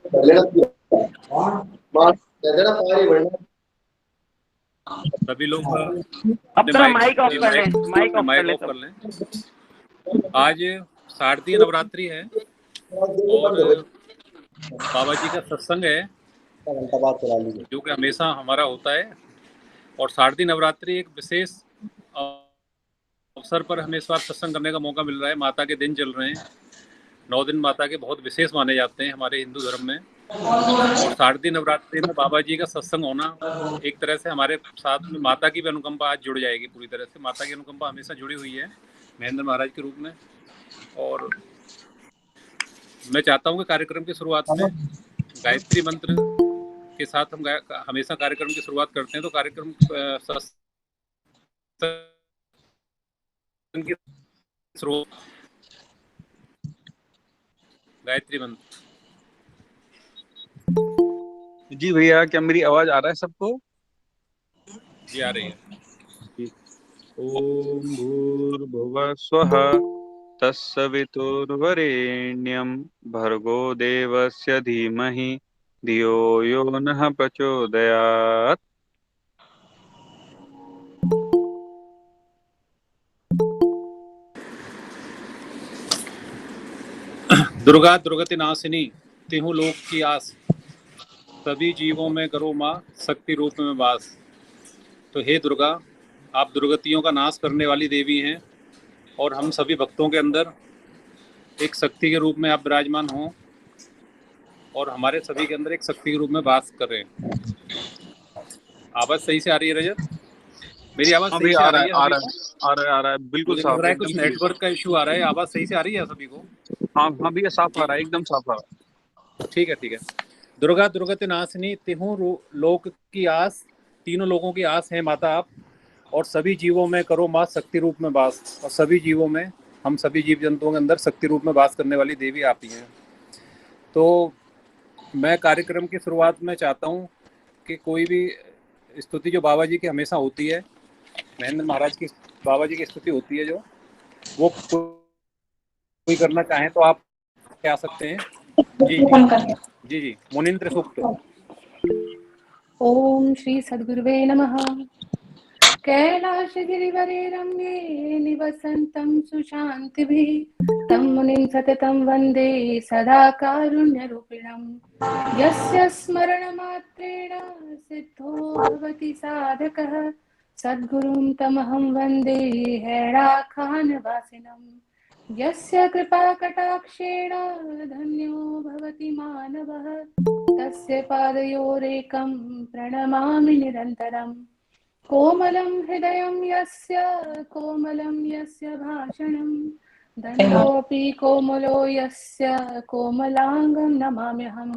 सभी लोग अपने अपना माइक ऑफ कर लें, माइक ऑफ कर लें। आज शारदीय नवरात्रि है और बाबा जी का सत्संग है जो कि हमेशा हमारा होता है। और शारदीय नवरात्रि एक विशेष अवसर पर हमें इस बार सत्संग करने का मौका मिल रहा है। माता के दिन चल रहे हैं, 9 दिन माता के बहुत विशेष माने जाते हैं हमारे हिंदू धर्म में। और शारदीय नवरात्रि में बाबा जी का सत्संग होना एक तरह से हमारे साथ में माता की भी अनुकंपा आज जुड़ जाएगी। पूरी तरह से माता की अनुकंपा हमेशा जुड़ी हुई है महेंद्र महाराज के रूप में। और मैं चाहता हूँ कि कार्यक्रम की शुरुआत में गायत्री मंत्र के साथ हम हमेशा कार्यक्रम की शुरुआत करते हैं। तो कार्यक्रम की शुरुआत गायत्री मंत्र। जी भैया, क्या मेरी आवाज आ रहा है सबको? जी आ रही है। ओम भूर्भुवः स्वः तत्सवितुर्वरेण्यं भर्गो देवस्य धीमहि धियो यो नः प्रचोदयात्। दुर्गा दुर्गति नाशिनी तिहु लोक की आस, सभी जीवों में करो माँ शक्ति रूप में वास। तो हे दुर्गा, आप दुर्गतियों का नाश करने वाली देवी हैं और हम सभी भक्तों के अंदर एक शक्ति के रूप में आप विराजमान हों और हमारे सभी के अंदर एक शक्ति के रूप में वास करें। आवाज सही से आ रही है रजत? मेरी आवाज सही से आ रही है? आ रहा है बिल्कुल साफ, लग रहा है एकदम कुछ नेटवर्क का इशू आ रहा है। आवाज सही से आ रही है सभी को? हाँ भैया, साफ आ रहा है, एकदम साफ आ रहा है। ठीक है। दुर्गा दुर्गति नाशिनी तिहु लोक की आस, तीनों लोगों की आस है माता आप। और सभी जीवों में करो माँ शक्ति रूप में वास। और सभी जीवों में, हम सभी जीव जंतुओं के अंदर शक्ति रूप में वास करने वाली देवी आप ही हैं। तो मैं कार्यक्रम की शुरुआत में चाहता हूँ कि कोई भी स्तुति जो बाबा जी की हमेशा होती है, महेंद्र महाराज की बाबा जी की स्तुति होती है, जो वो कोई करना चाहें तो आप क्या सकते हैं? जी मुनींद्र सूक्त। ओम श्री सद्गुरुवे नमः। कैलासगिरिवरे रम्ये निवसन्तं सुशान्तिभिः तं मुनिं सततं वन्दे सदा कारुण्यरूपिणं। यस्य स्मरणमात्रेण सिद्धो भवति साधकः सद्गुरुं तमहं वन्दे हैराखानवासिनम्। यस्य कृपाकटाक्षेण धन्यो भवति मानवः तस्य पादयोरेकं प्रणमामि निरन्तरम्। कोमलं हृदयं यस्य कोमलं यस्य भाषणं दण्डोऽपि कोमलो यस्य कोमलाङ्गं नमाम्यहं।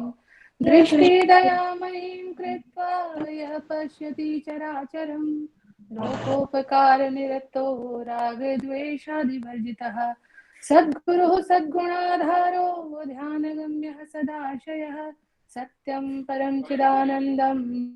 दृष्टिदयामयीं कृत्वा यः पश्यति चराचरं लोकोपकारनिरतो रागद्वेषादिवर्जितः सद्गुरुः सद्गुणाधारो ध्यानगम्यः सदाशयः सत्यं परं चिदानन्दम्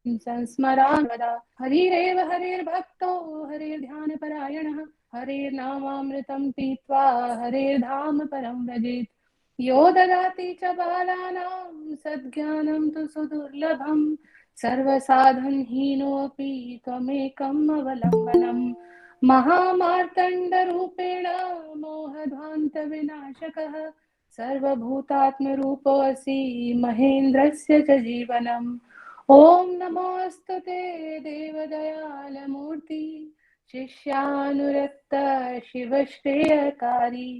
संस्मरामदा। हरिरेव हरिर्भक्तो हरिर्ध्यानपरायणः हरिर्नामामृतं पीत्वा हरिर्धाम परं व्रजेत्। यो ददाति च बालानां सद्ज्ञानं तु सुदुर्लभं सर्वसाधनहीनोऽपि त्वमेकम् अवलम्बनम्। महामार्तण्डरूपेण मोहध्वान्तविनाशकः सर्वभूतात्मरूपोऽसि महेन्द्रस्य च जीवनम्। ओम नमोऽस्तु ते देवदयालमूर्ति शिष्यानुरक्त शिवश्रेयकारी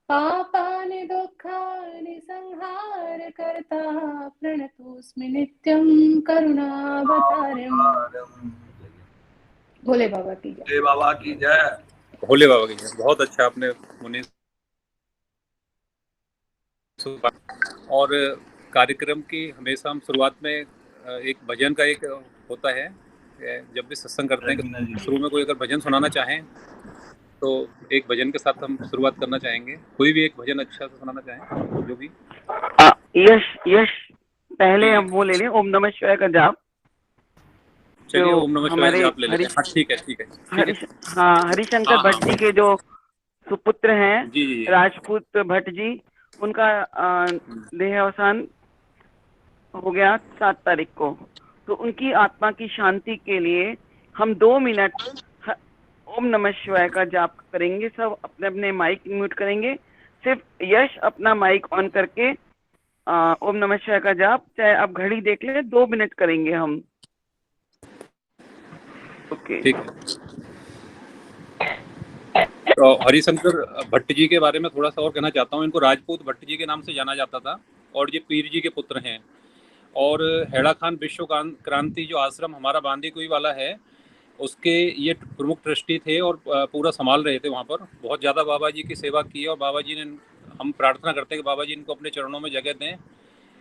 पापानि दुःखानि संहारकर्ता प्रणतोऽस्मि नित्यं करुणावतारम्। भोले बाबा की जय। बाबा की जय। भोले बाबा की जय। बहुत अच्छा आपने मुनि। और कार्यक्रम की हमेशा हम शुरुआत में एक भजन का एक होता है, जब भी सत्संग करते हैं शुरू में कोई अगर भजन सुनाना चाहें तो एक भजन के साथ हम शुरुआत करना चाहेंगे। कोई भी एक भजन अच्छा से सुनाना चाहें जो भी। यश पहले हम वो ले लें, ओम नमः शिवाय का जाप। चलिए ओम नमः शिवाय जाप ले लेते हैं। ठीक है। हाँ, हरिशंकर भट्ट जी के जो सुपुत्र हैं जी। राजपूत भट्ट जी, उनका देह अवसान हो गया 7 तारीख को। तो उनकी आत्मा की शांति के लिए हम 2 मिनट ओम नमः शिवाय का जाप करेंगे। सब अपने अपने माइक म्यूट करेंगे, सिर्फ यश अपना माइक ऑन करके ओम नमः शिवाय का जाप, चाहे आप घड़ी देख ले, 2 मिनट करेंगे हम। ओके। ठीक है। तो हरिशंकर भट्ट जी के बारे में थोड़ा सा और कहना चाहता हूँ। इनको राजपूत भट्ट जी के नाम से जाना जाता था और ये पीर जी के पुत्र हैं। और हैड़ा खान विश्व क्रांति जो आश्रम हमारा बांदीकुई वाला है, उसके ये प्रमुख ट्रस्टी थे और पूरा संभाल रहे थे वहाँ पर। बहुत ज़्यादा बाबा जी की सेवा की और बाबा जी ने, हम प्रार्थना करते हैं कि बाबा जी इनको अपने चरणों में जगह दें।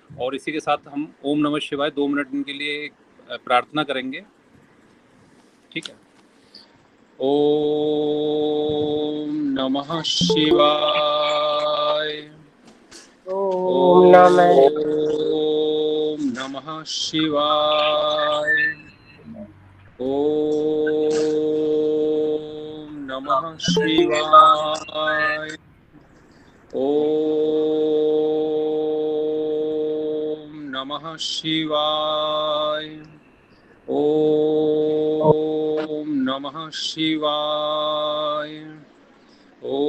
और इसी के साथ हम ओम नमः शिवाय 2 मिनट इनके लिए प्रार्थना करेंगे। ठीक है। ओम नमः शिवाय। ओम नमः ओम नमः शिवाय। ओम नमः शिवाय। ओम नमः शिवाय। ओम नमः शिवाय। ओम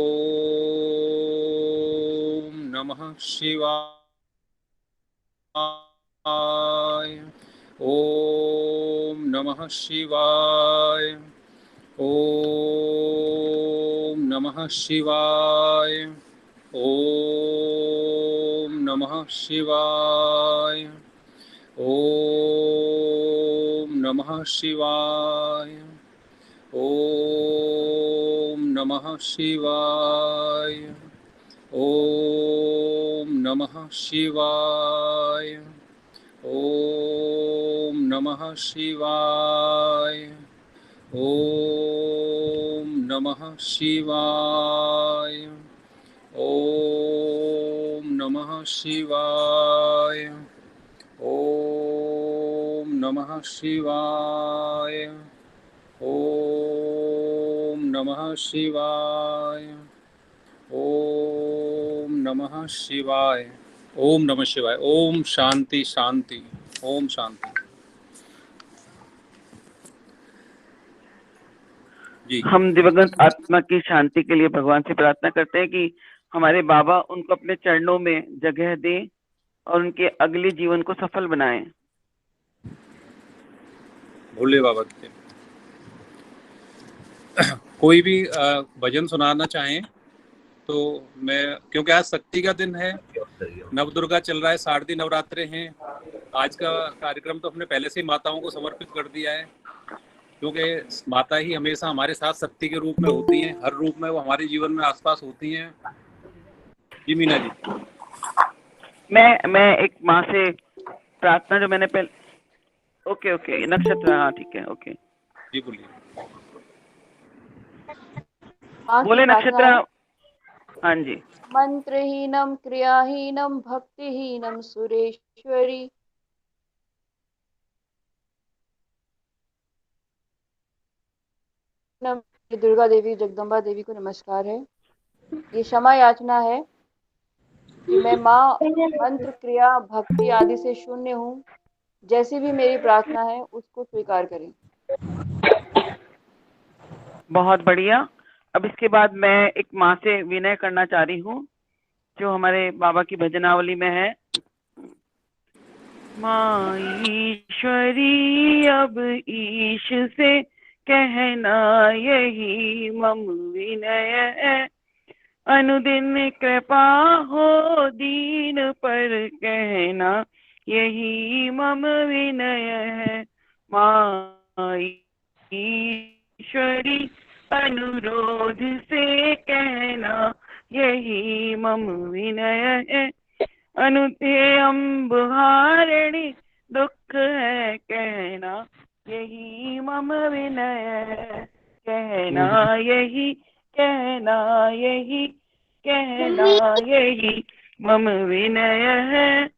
नमः शिवाय। ओम नमः शिवाय। ओम नमः शिवाय। ओम नमः शिवाय। ओम नमः शिवाय। ओम नमः शिवाय। ओम नमः शिवाय। ओम नमः शिवाय। ओम नमः शिवाय। ओम नमः शिवाय। ओम नमः शिवाय। ओम नमः शिवाय। ओम नमः शिवाय। ओम नमः शिवाय। ओम शांति शांति। ओम शांति। जी। हम दिवंगत आत्मा की शांति के लिए भगवान से प्रार्थना करते हैं कि हमारे बाबा उनको अपने चरणों में जगह दें और उनके अगले जीवन को सफल बनाएं। भोले बाबा के कोई भी भजन सुनाना चाहें तो मैं, क्योंकि आज शक्ति का दिन है, नवदुर्गा चल रहा है, शारदीय नवरात्रे हैं। आज का कार्यक्रम तो हमने पहले से ही माताओं को समर्पित कर दिया है, क्योंकि माता ही हमेशा हमारे साथ शक्ति के रूप में होती हैं। हर रूप में वो हमारे जीवन में आसपास होती हैं। जी मीना जी। मैं एक माँ से प्रार्थना जो मैंने पहले, ओके नक्षत्र, हाँ ठीक है, ओके जी बोलिए। बोले नक्षत्र। हाँ जी। मंत्रहीनम क्रियाहीनम भक्तिहीनम सुरेश्वरी। दुर्गा देवी जगदम्बा देवी को नमस्कार है। ये क्षमा याचना है कि मैं माँ मंत्र क्रिया भक्ति आदि से शून्य हूँ। जैसी भी मेरी प्रार्थना है उसको स्वीकार करें। बहुत बढ़िया। अब इसके बाद मैं एक माँ से विनय करना चाह रही हूँ जो हमारे बाबा की भजनावली में है। माँ ईश्वरी अब ईश से कहना यही मम विनय है, अनुदिन कृपा हो दीन पर कहना यही मम विनय है। माँ ईश्वरी अनुरोध से कहना यही मम विनय है, अनुते अम्बुहारिणी दुख है कहना यही मम विनय है, कहना यही, कहना यही, कहना यही मम विनय है।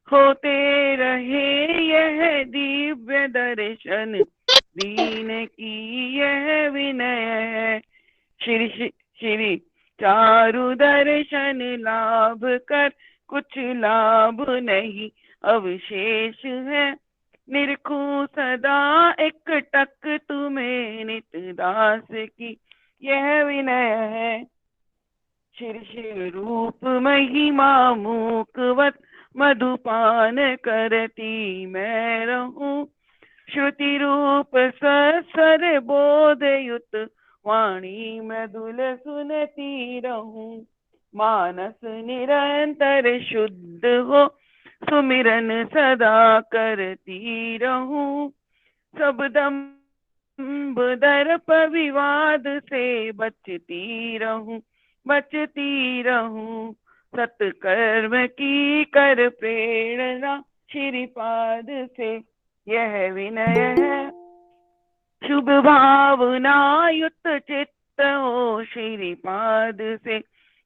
होते रहे यह दिव्य दर्शन दीन की यह विनय है। श्री चारु दर्शन लाभ कर कुछ लाभ नहीं अवशेष है। निरखूं सदा एक टक तुम्हें नित दास की यह विनय है। शीर्ष रूप महिमा मूकवत मधुपान करती मैं रहूं। श्रुति रूप सर बोध युत वाणी मधुल सुनती रहूं। मानस निरंतर शुद्ध हो सुमिरन सदा करती रहूं। सब दंभ दर्प विवाद से बचती रहूं सत्कर्म की कर प्रेरणा श्रीपाद से यह विनय है। शुभ भावना युक्त चित्त हो श्रीपाद से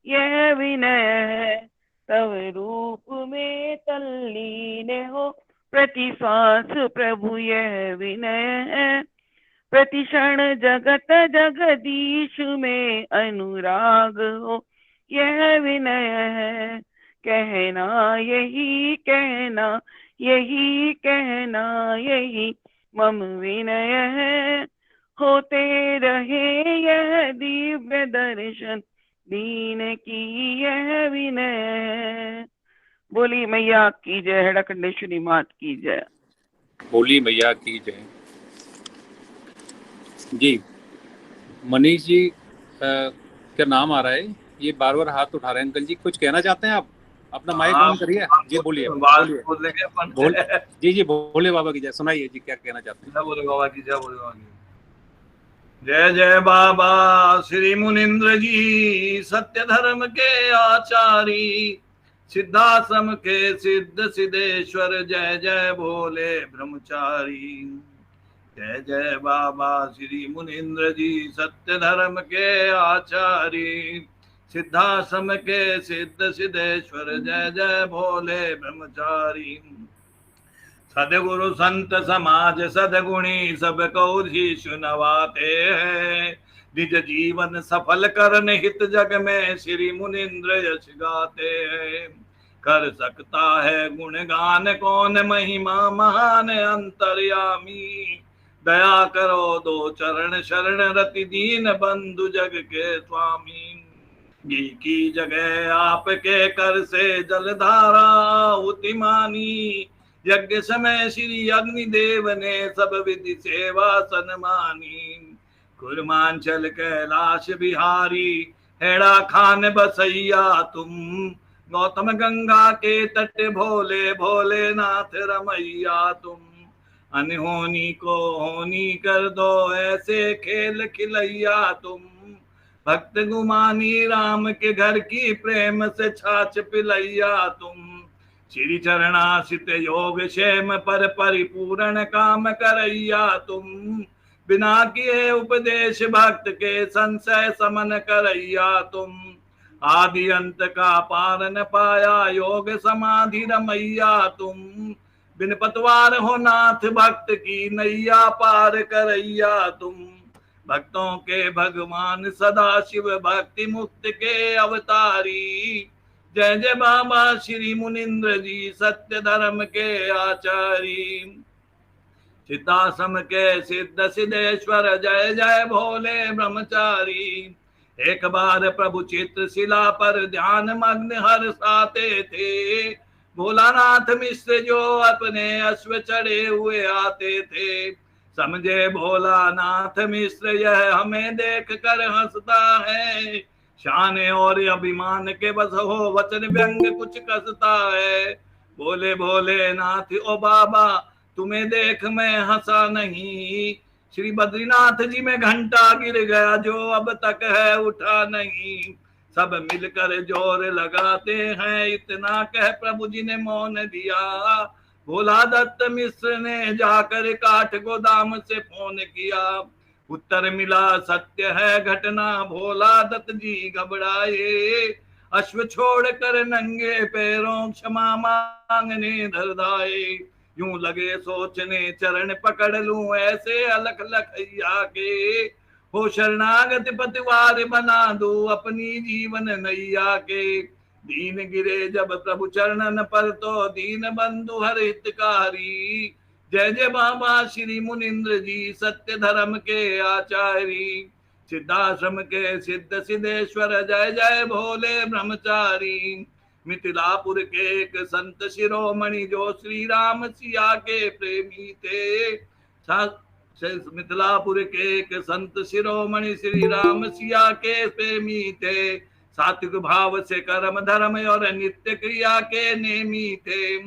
यह विनय है। तव रूप में तल्लीन हो प्रति श्वास प्रभु यह विनय है। प्रतिक्षण जगत जगदीश में अनुराग हो यह विनय है। कहना यही यही मम विनय है। होते रहे यह दिव्य दर्शन दीन की यह विनय है। बोली मैया की जय, हेड़ाखंडेश्वरी मात की जय। बोली मैया की जय। जी मनीष जी क्या नाम आ रहा है, ये बार बार हाथ उठा रहे हैं। अंकल जी कुछ कहना चाहते हैं आप? अपना माइक ऑन करिए जी, बोलिए जी बोले बाबा की जय। सुनाइए जी क्या कहना चाहते हैं। बोले बाबा की जय, बोले बाबा की जय। जय बाबा श्री मुनिंद्र जी सत्य धर्म के आचारी, सिद्धाश्रम के सिद्ध सिद्धेश्वर जय जय भोले ब्रह्मचारी। जय जय बाबा श्री मुनिंद्र जी सत्य धर्म के आचारी, सिद्धाश्रम के सिद्ध सिद्धेश्वर जय जय भोले ब्रह्मचारी। सदगुरु संत समाज सदगुणी सब को शीशु नवाते हैं। निज जीवन सफल करन हित जग में श्री मुनिंद्र यश गाते हैं। कर सकता है गुणगान कौन महिमा महान अंतर्यामी। दया करो दो चरण शरण रति दीन बंधु जग के स्वामी। घी की जगह आपके कर से जलधारा उतिमानी। यज्ञ समय श्री अग्निदेव ने सब विधि सेवा सन्मानी। कुर्मांचल कैलाश बिहारी हेड़ा खान बसैया तुम। गौतम गंगा के तट भोले भोलेनाथ रमैया तुम। अनहोनी को होनी कर दो ऐसे खेल खिलैया तुम। भक्त गुमानी राम के घर की प्रेम से छाछ पिलैया तुम। श्री चरणासित योग क्षेम पर परिपूर्ण काम करैया तुम। बिना किए उपदेश भक्त के संशय समन करैया तुम। आदि अंत का पार न पाया योग समाधि रमैया तुम। बिन पतवार हो नाथ भक्त की नैया पार करैया तुम। भक्तों के भगवान सदा शिव भक्ति मुक्त के अवतारी। जय जय बाबा श्री मुनिंद्र जी सत्य धर्म के आचारी। सिद्धाश्रम के सिद्ध सिद्धेश्वर जय जय भोले ब्रह्मचारी। एक बार प्रभु चित्र शिला पर ध्यान मग्न हर्षाते थे। भोलानाथ मिश्र जो अपने अश्व चढ़े हुए आते थे। समझे भोलानाथ मिश्र यह हमें देख कर हंसता है। शान और अभिमान के बस हो वचन व्यंग कुछ कसता है। बोले भोलेनाथ ओ बाबा तुम्हें देख मैं हंसा नहीं। श्री बद्रीनाथ जी में घंटा गिर गया जो अब तक है उठा नहीं। सब मिलकर जोर लगाते हैं इतना कह प्रभु जी ने मौन दिया। भोला दत्त मिश्र ने जाकर काठ गोदाम से फोन किया। उत्तर मिला सत्य है घटना भोला दत्त जी घबराए। अश्व छोड़कर नंगे पैरों क्षमा मांगने धरदाए। यूं लगे सोचने चरण पकड़ लूं ऐसे अलख लखैया के। हो शरणागत पतिवार बना दो अपनी जीवन नैया के। दीन गिरे जब प्रभु चरणन पर तो दीन बंधु हर हितकारी। जय जय बाबा श्री मुनिंद्र जी सत्य धर्म के आचारी। सिद्धाश्रम के सिद्ध सिद्धेश्वर जय जय भोले ब्रह्मचारी। मिथिलापुर के एक संत शिरोमणि जो श्री राम सिया के प्रेमी थे। मिथिलापुर के एक संत शिरोमणि श्री राम सिया के प्रेमी थे। सात्विक भाव से कर्म धर्म और नित्य क्रिया के नेमी थे।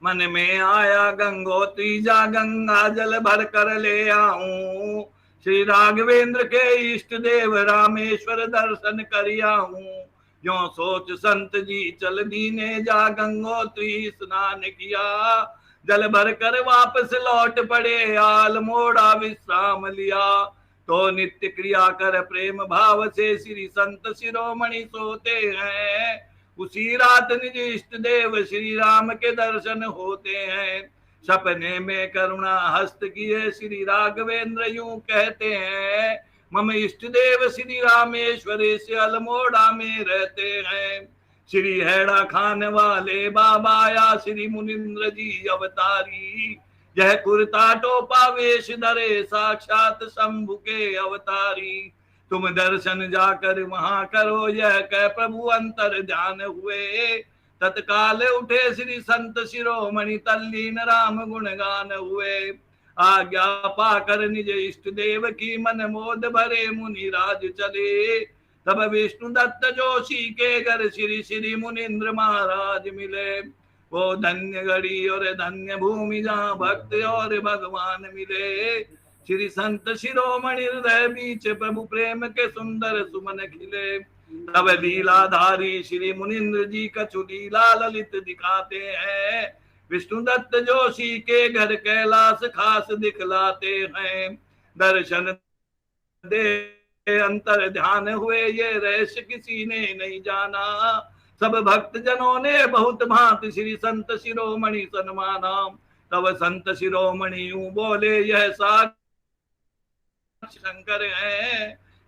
मन में आया गंगोत्री जा गंगा जल भर कर ले आऊं। श्री राघवेंद्र के इष्ट देव रामेश्वर दर्शन कर आऊं। जो सोच संत जी चल दीने जा गंगोत्री स्नान किया। जल भर कर वापस लौट पड़े आल मोड़ा विश्राम लिया। तो नित्य क्रिया कर प्रेम भाव से श्री संत शिरोमणि सोते हैं। उसी रात निज इष्ट देव श्री राम के दर्शन होते हैं। सपने में करुणा हस्त किए श्री राघवेंद्र यूं कहते हैं। मम इष्ट देव श्री रामेश्वरी से अल्मोड़ा में रहते हैं। श्री हैड़ा खान वाले बाबा या श्री मुनिंद्र जी अवतारी। यह कुर्ता टोपा वेश धरे साक्षात शंभु के अवतारी। तुम दर्शन जाकर वहां करो यह कह प्रभु अंतर ध्यान हुए। तत्काल उठे श्री संत शिरोमणि तल्लीन राम गुणगान हुए। आज्ञा पाकर निज इष्ट देव की मन मोद भरे मुनि राज चले। तब विष्णु दत्त जोशी के घर श्री श्री मुनिंद्र महाराज मिले। वो धन्य घड़ी और धन्य भूमि जहाँ भक्त और भगवान मिले। श्री संत शिरोमणि हृदय बीच प्रभु प्रेम के सुंदर सुमन खिले। तब लीलाधारी श्री मुनिंद्र जी कछु लीला ललित दिखाते हैं। विष्णु दत्त जोशी के घर कैलाश खास दिखलाते हैं। दर्शन दे अंतर ध्यान हुए ये रहस्य किसी ने नहीं जाना। सब भक्त जनों ने बहुत भांति श्री संत शिरोमणि सन्माना। तब संत शिरोमणि यूं बोले यह साक्ष शंकर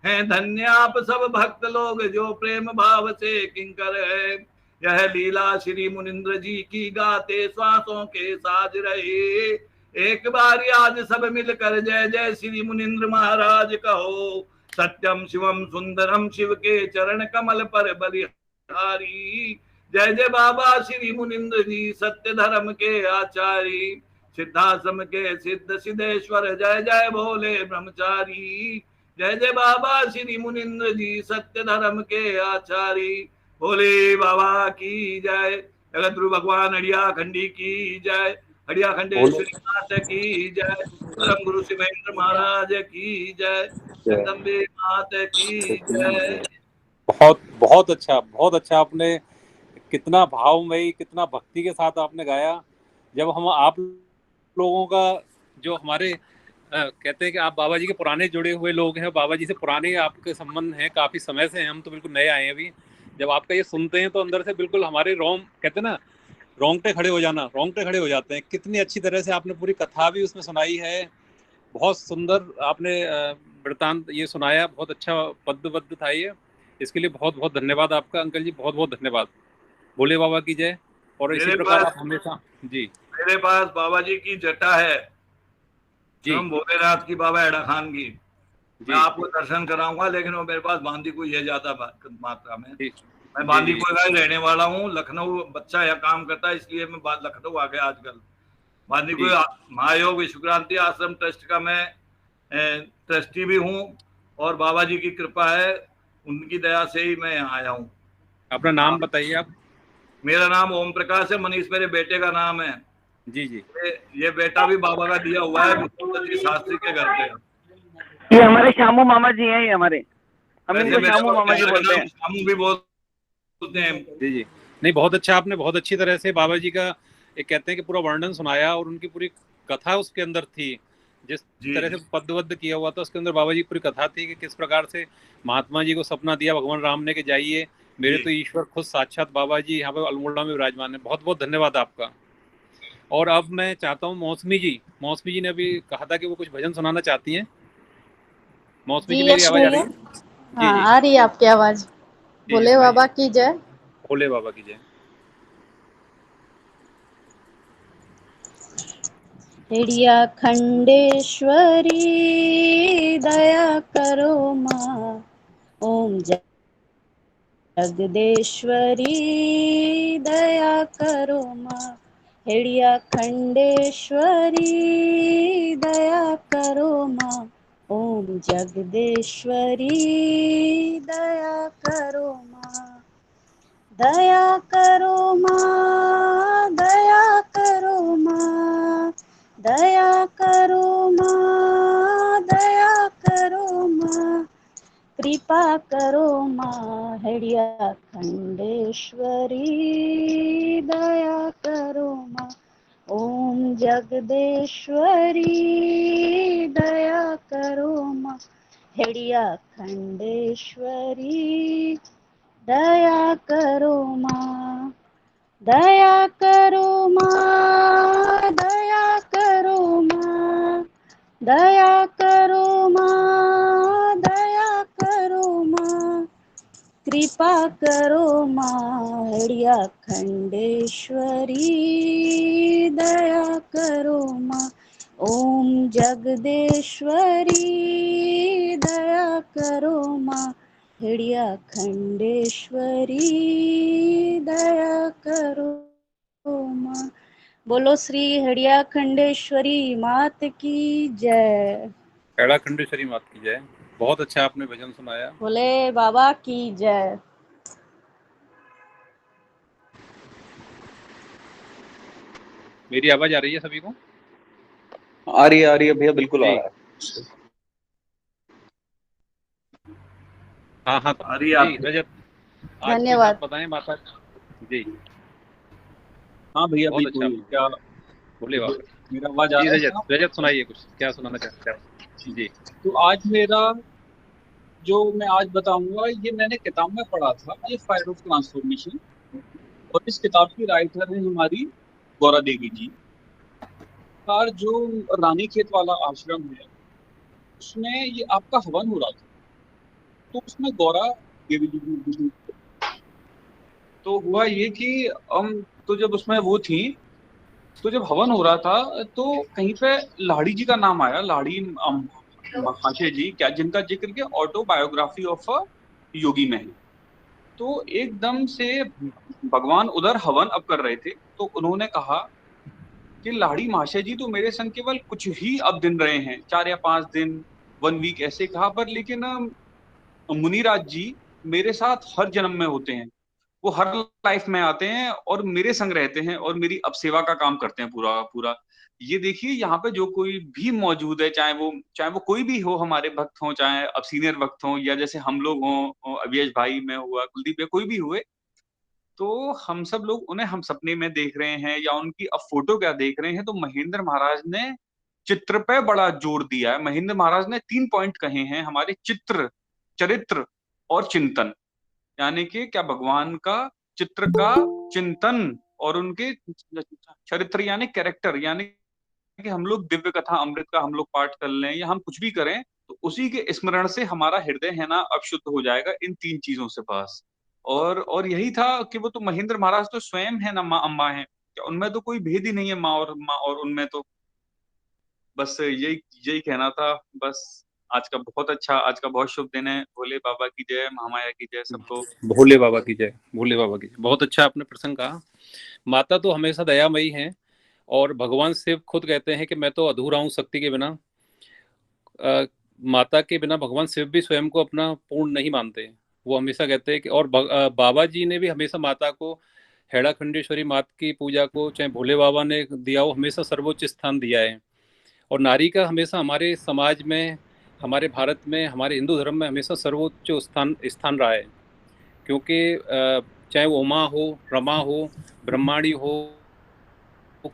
हैं धन्य आप सब भक्त लोग जो प्रेम भाव से किंकर है। यह लीला श्री मुनिंद्र जी की गाते श्वासों के साज रहे। एक बार आज सब मिलकर जय जय श्री मुनिंद्र महाराज कहो। सत्यम शिवम सुंदरम शिव के चरण कमल पर बलिहारी। जय जय बाबा श्री मुनिंद्र जी सत्य धर्म के आचारी। सिद्धाश्रम के सिद्ध सिद्धेश्वर जय जय भोले ब्रह्मचारी। जय जय बाबा श्री मुनिंद्र जी सत्य धर्म के आचारी। भोले बाबा की जय। जगत गुरु भगवान हड़िया खंडी की जय। हड़िया खंडेश्वरी माता की जय। परम गुरु शिवेंद्र महाराज की जय। जगदम्बे माता की जय। बहुत बहुत अच्छा आपने, कितना भावमयी, कितना भक्ति के साथ आपने गाया। जब हम आप लोगों का जो हमारे कहते हैं कि आप बाबा जी के पुराने जुड़े हुए लोग हैं, बाबा जी से पुराने आपके संबंध हैं, काफ़ी समय से हैं, हम तो बिल्कुल नए आए हैं अभी। जब आपका ये सुनते हैं तो अंदर से बिल्कुल हमारे कहते हैं ना, रोंगटे खड़े हो जाते हैं। कितनी अच्छी तरह से आपने पूरी कथा भी उसमें सुनाई है। बहुत सुंदर आपने वृत्तांत ये सुनाया, बहुत अच्छा पद्यबद्ध था ये। इसके लिए बहुत बहुत धन्यवाद आपका अंकल जी, बहुत बहुत धन्यवाद। भोले बाबा की जय। और इसी प्रकार आप हमेशा जी। मेरे पास बाबा जी की जटा है जी, हम भोलेनाथ की, बाबा एड़ा खान की। मैं आपको दर्शन कराऊंगा, लेकिन वो मेरे पास बांदी कोई है ज्यादा मात्रा में। मैं बांदी कोई का रहने वाला हूँ। लखनऊ बच्चा यहाँ काम करता है, इसलिए मैं लखनऊ आ गया आजकल। बांदी कोई महायोग विश्वक्रांति आश्रम ट्रस्ट का मैं ट्रस्टी भी हूँ। और बाबा जी की कृपा है, उनकी दया से ही मैं यहाँ आया हूँ। अपना नाम बताइए आप। मेरा नाम ओम प्रकाश है। मनीष मेरे बेटे का नाम है। जी जी। ये बेटा भी बाबा का दिया हुआ है, विष्णु शास्त्री के घर पे। ये हमारे श्यामू मामा जी हैं। ये हमारे, हम इनको श्यामू मामा जी बोलते हैं। श्यामू भी बोलते हैं। जी जी। नहीं, बहुत अच्छा, आपने बहुत अच्छी तरह से बाबा जी का एक कहते हैं कि पूरा वर्णन सुनाया, और उनकी पूरी कथा उसके अंदर थी। जिस तरह से पद्यबद्ध किया हुआ था उसके अंदर बाबा जी की पूरी कथा थी कि किस प्रकार से महात्मा जी को सपना दिया भगवान राम ने कि जाइए, मेरे तो ईश्वर खुद साक्षात बाबा जी यहाँ पे अल्मोड़ा में विराजमान है। बहुत बहुत धन्यवाद आपका। और अब मैं चाहता हूँ मौसमी जी ने अभी कहा था कि वो कुछ भजन सुनाना चाहती हैं। मौसमी जी जी मेरी यश आवाज आ रही भैया, है? जी हाँ जी आ रही है आपकी आवाज। जी जी भोले सुनाइए। बाबा की जय। भोले बाबा की जय। हेड़िया खंडेश्वरी दया करो माँ, ओम जगदेश्वरी दया करो माँ। हेड़िया खंडेश्वरी दया करो माँ, ओम जगदेश्वरी दया करो माँ। दया करो माँ, दया करो माँ, दया करो माँ, दया करो माँ, कृपा करो माँ। हेड़िया खंडेश्वरी दया करो माँ, ओम जगदेश्वरी दया करो माँ। हेड़िया खंडेश्वरी दया करो माँ, दया करो माँ, दया करो माँ, दया करो माँ, दया करो माँ, कृपा करो माँ। हेड़िया खंडेश्वरी दया करो माँ, ओम जगदेश्वरी दया करो माँ। हेड़िया खंडेश्वरी दया करो माँ। बोलो श्री हेड़िया खंडेश्वरी मात की जय। हेड़ा खंडेश्वरी मात की जय। बहुत अच्छा आपने भजन सुनाया। भोले बाबा की जय। मेरी आवाज आ रही है सभी को? आ रही है भैया, बिल्कुल आ जी रहा है। हाँ हाँ अरे जी आप रजत, आज कुछ आप धन्यवाद। बताएं माता जी। हाँ भैया बहुत अच्छा बिल्कुल। आपने क्या बताया। भोले बाबा। मेरा आवाज आ जी रहा है रजत, साहब? रजत सुनाइए कुछ, क्या सुनाना चाहते हैं आप? जी तो आज मेरा जो मैं आज बताऊंगा ये मैंने किताब में पढ़ा था, ये फायर ऑफ ट्रांसफॉर्मेशन। और इस किताब की राइटर है हमारी गौरा देवी जी। और जो रानी खेत वाला आश्रम है उसमें ये आपका हवन हो रहा था। तो उसमें गौरा देवी जी, तो हुआ ये कि हम तो जब उसमें वो थी, तो जब हवन हो रहा था तो कहीं पे लाड़ी जी का नाम आया, लाड़ी महाशय जी, क्या जिनका जिक्र के ऑटोबायोग्राफी ऑफ अ योगी में है। तो एकदम से भगवान उधर हवन अब कर रहे थे, तो उन्होंने कहा कि लाड़ी महाशय जी तो मेरे संग केवल कुछ ही अब दिन रहे हैं, 4 या 5 दिन, 1 वीक ऐसे कहा, पर लेकिन मुनिराज जी मेरे साथ हर जन्म में होते हैं। वो हर लाइफ में आते हैं और मेरे संग रहते हैं और मेरी अब सेवा का काम करते हैं पूरा पूरा। ये देखिए यहाँ पे जो कोई भी मौजूद है, चाहे वो कोई भी हो, हमारे भक्त हों, चाहे अब सीनियर भक्त हों, या जैसे हम लोग हों, अभियश भाई में हुआ, कुलदीप या कोई भी हुए, तो हम सब लोग उन्हें हम सपने में देख रहे हैं या उनकी अब फोटो क्या देख रहे हैं। तो महेंद्र महाराज ने चित्र पे बड़ा जोर दिया है। महेंद्र महाराज ने 3 पॉइंट कहे हैं हमारे: चित्र, चरित्र और चिंतन। यानी कि क्या भगवान का चित्र का चिंतन और उनके चरित्र यानी कैरेक्टर, यानी कि हम लोग दिव्य कथा अमृत का हम लोग पाठ कर लें या हम कुछ भी करें, तो उसी के स्मरण से हमारा हृदय है ना अब शुद्ध हो जाएगा इन 3 चीजों से बस। और यही था कि वो तो महेंद्र महाराज तो स्वयं है ना माँ अम्बा है, क्या उनमें तो कोई भेद ही नहीं है माँ और उनमें तो बस यही यही कहना था बस। आज का बहुत शुभ दिन है। भोले बाबा की जय, महामाया की जय सबको। भोले बाबा की जय। भोले बाबा की जय। बहुत अच्छा आपने प्रसंग कहा। माता तो हमेशा दयामयी हैं और भगवान शिव खुद कहते हैं कि मैं तो अधूरा हूँ शक्ति के बिना। माता के बिना भगवान शिव भी स्वयं को अपना पूर्ण नहीं मानते। वो हमेशा कहते हैं कि और बाबा जी ने भी हमेशा माता को, हेड़ा खंडेश्वरी माता की पूजा को, चाहे भोले बाबा ने दिया हो, हमेशा सर्वोच्च स्थान दिया है। और नारी का हमेशा हमारे समाज में, हमारे भारत में, हमारे हिंदू धर्म में हमेशा सर्वोच्च स्थान स्थान रहा है। क्योंकि चाहे वो उमा हो, रमा हो, ब्रह्माणी हो,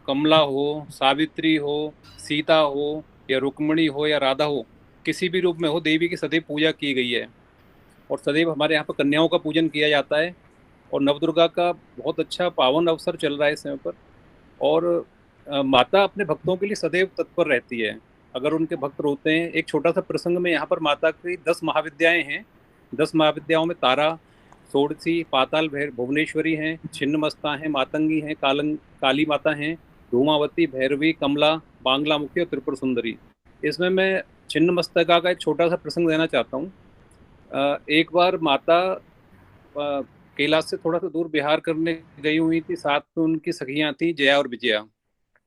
कमला हो, सावित्री हो, सीता हो, या रुक्मिणी हो, या राधा हो, किसी भी रूप में हो, देवी की सदैव पूजा की गई है। और सदैव हमारे यहाँ पर कन्याओं का पूजन किया जाता है। और नवदुर्गा का बहुत अच्छा पावन अवसर चल रहा है इस समय पर। और माता अपने भक्तों के लिए सदैव तत्पर रहती है। अगर उनके भक्त रोते हैं। एक छोटा सा प्रसंग में, यहाँ पर माता की 10 महाविद्याएं हैं। 10 महाविद्याओं में तारा, षोडशी, पाताल भुवनेश्वरी हैं, छिन्नमस्ता हैं, मातंगी हैं, काली माता हैं, धूमावती, भैरवी, कमला, बांग्लामुखी और त्रिपुर सुंदरी। इसमें मैं छिन्नमस्तिका का एक छोटा सा प्रसंग देना चाहता हूँ। एक बार माता कैलाश से थोड़ा सा दूर विहार करने गई हुई थी। साथ में उनकी सखियां थी, जया और विजया।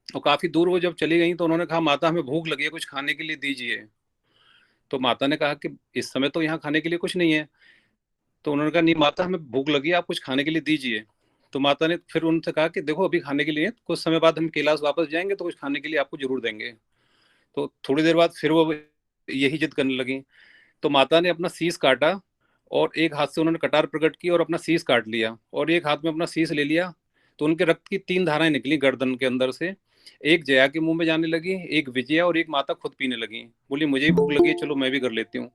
और काफी दूर वो जब चली गई तो उन्होंने कहा, माता हमें भूख लगी है, कुछ खाने के लिए दीजिए। तो माता ने कहा कि इस समय तो यहाँ खाने के लिए कुछ नहीं है। तो उन्होंने कहा, नहीं माता हमें भूख लगी है, आप कुछ खाने के लिए दीजिए। तो माता ने फिर उनसे कहा कि देखो अभी खाने के लिए, कुछ समय बाद हम कैलाश वापस जाएंगे तो कुछ खाने के लिए आपको जरूर देंगे। तो थोड़ी देर बाद फिर वो यही जिद करने लगी। तो माता ने अपना शीश काटा और एक हाथ से उन्होंने कटार प्रकट की और अपना शीश काट लिया और एक हाथ में अपना शीश ले लिया। तो उनके रक्त की 3 धाराएं निकली गर्दन के अंदर से। एक जया के मुंह में जाने लगी, एक विजया और एक माता खुद पीने लगी। बोली मुझे ही भूख लगी है, चलो मैं भी कर लेती हूँ।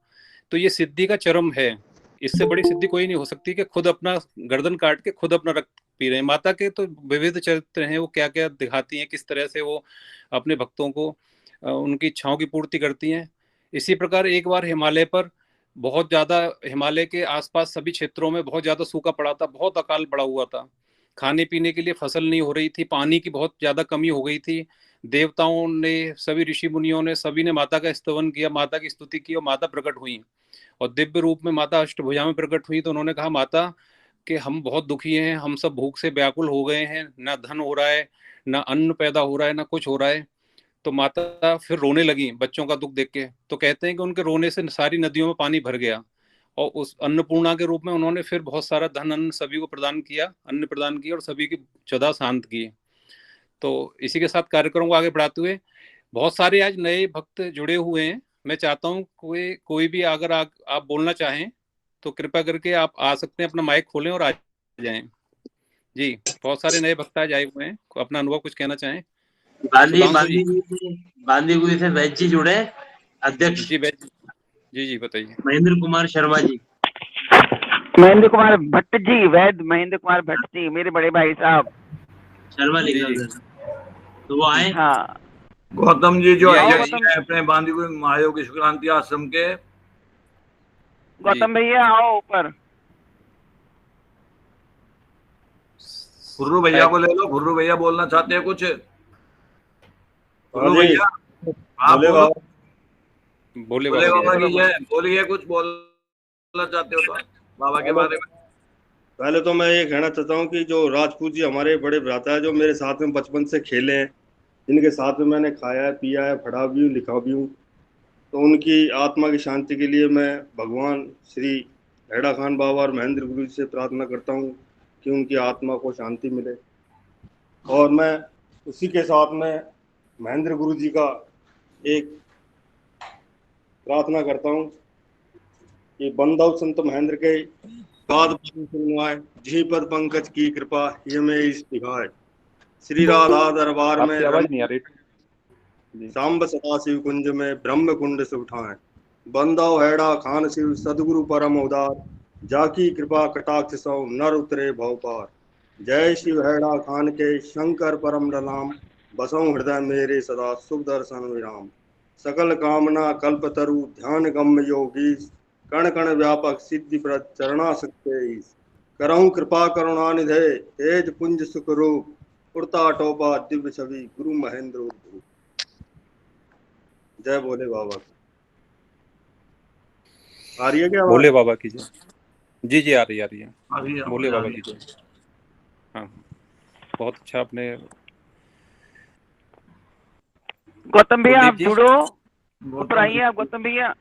तो ये सिद्धि का चरम है। इससे बड़ी सिद्धि कोई नहीं हो सकती कि खुद अपना गर्दन काट के खुद अपना रक्त पी रहे हैं। माता के तो विविध चरित्र हैं, वो क्या क्या दिखाती हैं, किस तरह से वो अपने भक्तों को उनकी इच्छाओं की पूर्ति करती हैं। इसी प्रकार एक बार हिमालय पर बहुत ज़्यादा, हिमालय के आसपास सभी क्षेत्रों में बहुत ज़्यादा सूखा पड़ा था, बहुत अकाल पड़ा हुआ था। खाने पीने के लिए फसल नहीं हो रही थी, पानी की बहुत ज़्यादा कमी हो गई थी। देवताओं ने, सभी ऋषि मुनियों ने, सभी ने माता का स्तवन किया, माता की स्तुति की और माता प्रकट हुई और दिव्य रूप में माता अष्टभुजा में प्रकट हुई। तो उन्होंने कहा, माता कि हम बहुत दुखी हैं, हम सब भूख से व्याकुल हो गए हैं, ना धन हो रहा है, ना अन्न पैदा हो रहा है, ना कुछ हो रहा है। तो माता फिर रोने लगी बच्चों का दुख देख के। तो कहते हैं कि उनके रोने से सारी नदियों में पानी भर गया और उस अन्नपूर्णा के रूप में उन्होंने फिर बहुत सारा धन अन्न सभी को प्रदान किया, अन्न प्रदान किया और सभी की क्षुधा शांत की। तो इसी के साथ कार्यक्रम को आगे बढ़ाते हुए बहुत सारे आज नए भक्त जुड़े हुए हैं। मैं चाहता हूँ कोई भी अगर आप बोलना चाहें तो कृपया करके आप आ सकते हैं, अपना माइक खोलें और आ जाएं। जी, बहुत सारे नए भक्त आज आए हुए हैं, अपना अनुभव कुछ कहना चाहें। बांदीकुई से वैद्य जी जुड़े, अध्यक्ष जी वैद्य जी बताइए। महेंद्र कुमार शर्मा जी। महेंद्र कुमार भट्ट जी, वैद्य महेंद्र कुमार भट्ट जी, मेरे बड़े भाई साहब शर्मा लिखा, तो वो आए। हाँ, गौतम जी जो अध्यक्ष है अपने बांदीकुई महायोगी शुक्रांति आश्रम के। गौतम भैया आओ ऊपर। खुर्रू भैया को ले लो, खुर्रू भैया बोलना चाहते हैं कुछ। खुर्रू भैया आप बोले बाबा की जय, बोलिए कुछ बोलना चाहते हो तो बाबा के बारे में। पहले तो मैं ये कहना चाहता हूँ कि जो राजपूत जी हमारे बड़े भ्राता है, जो मेरे साथ में बचपन से खेले हैं, जिनके साथ में मैंने खाया है, पिया है, पढ़ा भी हूँ, लिखा भी हूँ, तो उनकी आत्मा की शांति के लिए मैं भगवान श्री हैड़ा खान बाबा और महेंद्र गुरु जी से प्रार्थना करता हूँ कि उनकी आत्मा को शांति मिले। और मैं उसी के साथ में महेंद्र गुरु जी का एक प्रार्थना करता हूँ कि बंदव संत महेंद्र के पाद सुनवाए, जी पद पंकज की कृपा ये में इस दिखाए। श्री राधा दरबार में आवाज नहीं आ रही। सांब सदा शिव कुंज में ब्रह्म कुंड से उठाए। बंदव हैड़ा खान शिव सदगुरु परम उदार, जाकी कृपा कटाक्ष सौ नर उतरे भव पार। जय शिव हैड़ा खान के शंकर परम नाम, बसों हृदय मेरे सदा शुभ दर्शन विराम। सकल कामना कल्प तरु ध्यान गम्य योगी, कण कण व्यापक सिद्धि प्रद चरणा सकते। करऊं कृपा करुणा निधे तेज पुंज सुख रूप, उड़ता टोपा दिव्य छवि गुरु महेंद्र गुरु। जय बोले बाबा। आ रही है क्या? बोले बाबा की जय। जी जी आ रही है। बोले बाबा की जय। हाँ, बहुत अच्छा आपने। गौतम भैया आप जुड़ो, ऊपर आइए आप गौतम भैया।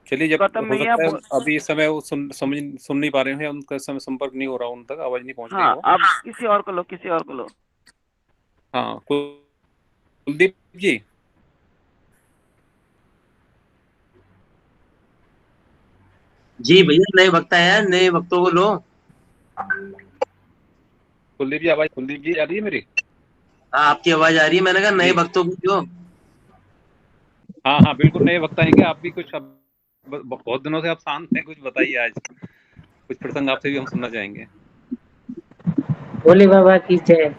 चलिए, जब गौतम हो भैया सकता है अभी इस समय वो सुन नहीं पा रहे हैं, उनका समय संपर्क नहीं हो रहा, उन तक आवाज नहीं पहुंच रही। हाँ, अब किसी और को लो, किसी और को लो। हाँ, कुलदीप जी। जी भैया, नए भक्त आए, नए भक्तों को लो। कुलदीप जी आवाज, कुलदीप जी आ रही है मेरी? हाँ, आपकी आवाज आ रही है। मैंने कहा नए भक्तों को जो। हाँ हाँ बिल्कुल, नए भक्त आएंगे। आप भी कुछ, बहुत दिनों से आप शांत हैं, कुछ बताइए। आज कुछ प्रसंग आपसे भी हम सुनना चाहेंगे। बोले बाबा की जय।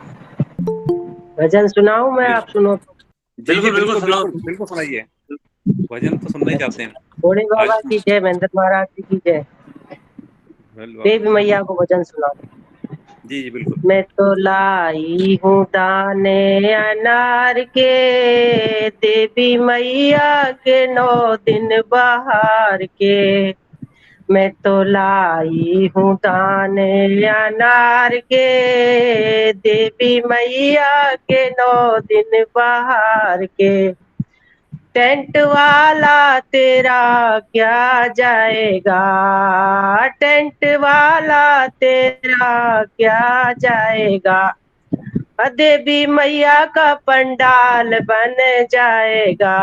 भजन सुनाऊं मैं, आप सुनो तो। जी जी बिल्कुल बिल्कुल बिल्कुल सुनाओ। बिल्कुल बिल्कुल सुनाइए, भजन तो सुनना ही चाहते हैं भोले बाबा आज। की जय, महेंद्र महाराज जी की जय। वेल बाबा देवी मैया को भजन सुनाओ। जी जी बिल्कुल। मैं तो लाई हूँ दाने अनार के, देवी मैया के 9 दिन बहार के। मैं तो लाई हूँ दाने अनार के, देवी मैया के 9 दिन बहार के। टेंट वाला तेरा क्या जाएगा, टेंट वाला तेरा क्या जाएगा। देवी मैया का पंडाल बन जाएगा,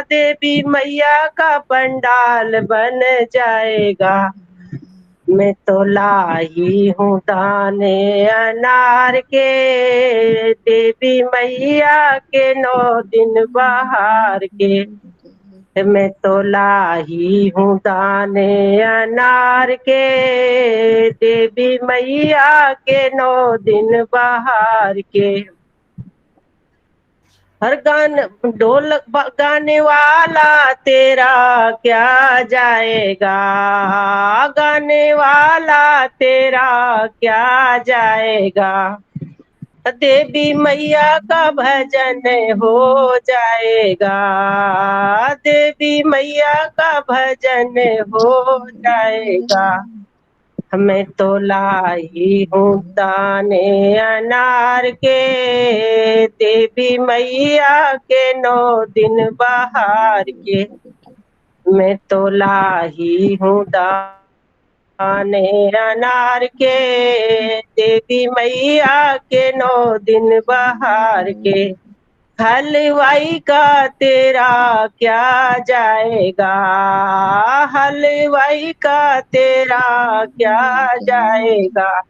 देवी मैया का पंडाल बन जाएगा। मैं तो लाई हूँ दाने अनार के, देवी मैया के 9 दिन बहार के। मैं तो लाई हूँ दाने अनार के, देवी मैया के 9 दिन बहार के। हर ढोल गाने वाला तेरा क्या जाएगा, गाने वाला तेरा क्या जाएगा। देवी मैया का भजन हो जाएगा, देवी मैया का भजन हो जाएगा। मैं तो लाई हूँ दाने अनार के, देवी मैया के 9 दिन बहार के। मैं तो लाई हूँ दाने अनार के, देवी मैया के 9 दिन बहार के। हलवाई का तेरा क्या जाएगा, हलवाई का तेरा क्या जाएगा।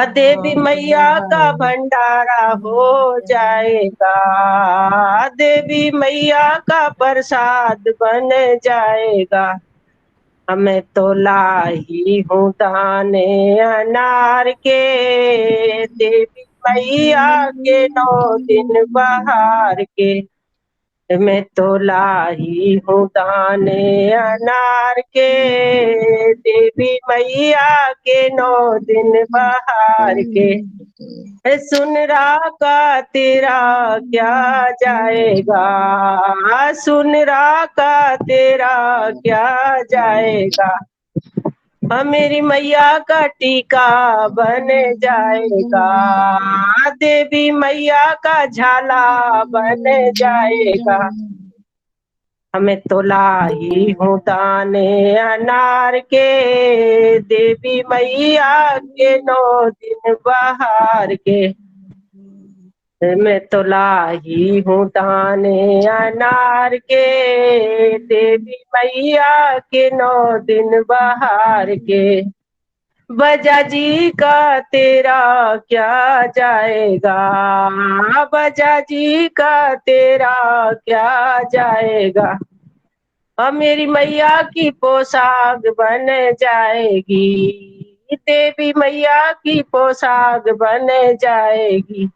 देवी मैया का भंडारा हो जाएगा, देवी मैया का प्रसाद बन जाएगा। मैं तो लाई हूँ दाने अनार के, देवी मैया के 9 दिन बहार के। मैं तो लाई हूँ दाने अनार के, देवी मैया के 9 दिन बहार के। सुन रा का तेरा क्या जाएगा, सुन रा का तेरा क्या जाएगा। मेरी मैया का टीका बन जाएगा, देवी मैया का झाला बन जाएगा। हमें तो लाई हूँ दाने अनार के, देवी मैया के 9 दिन बहार के। मैं तो लाई हूँ दाने अनार के, देवी मैया के 9 दिन बहार के। बजा जी का तेरा क्या जाएगा, बजा जी का तेरा क्या जाएगा। मेरी मैया की पोशाक बन जाएगी, देवी मैया की पोशाक बन जाएगी।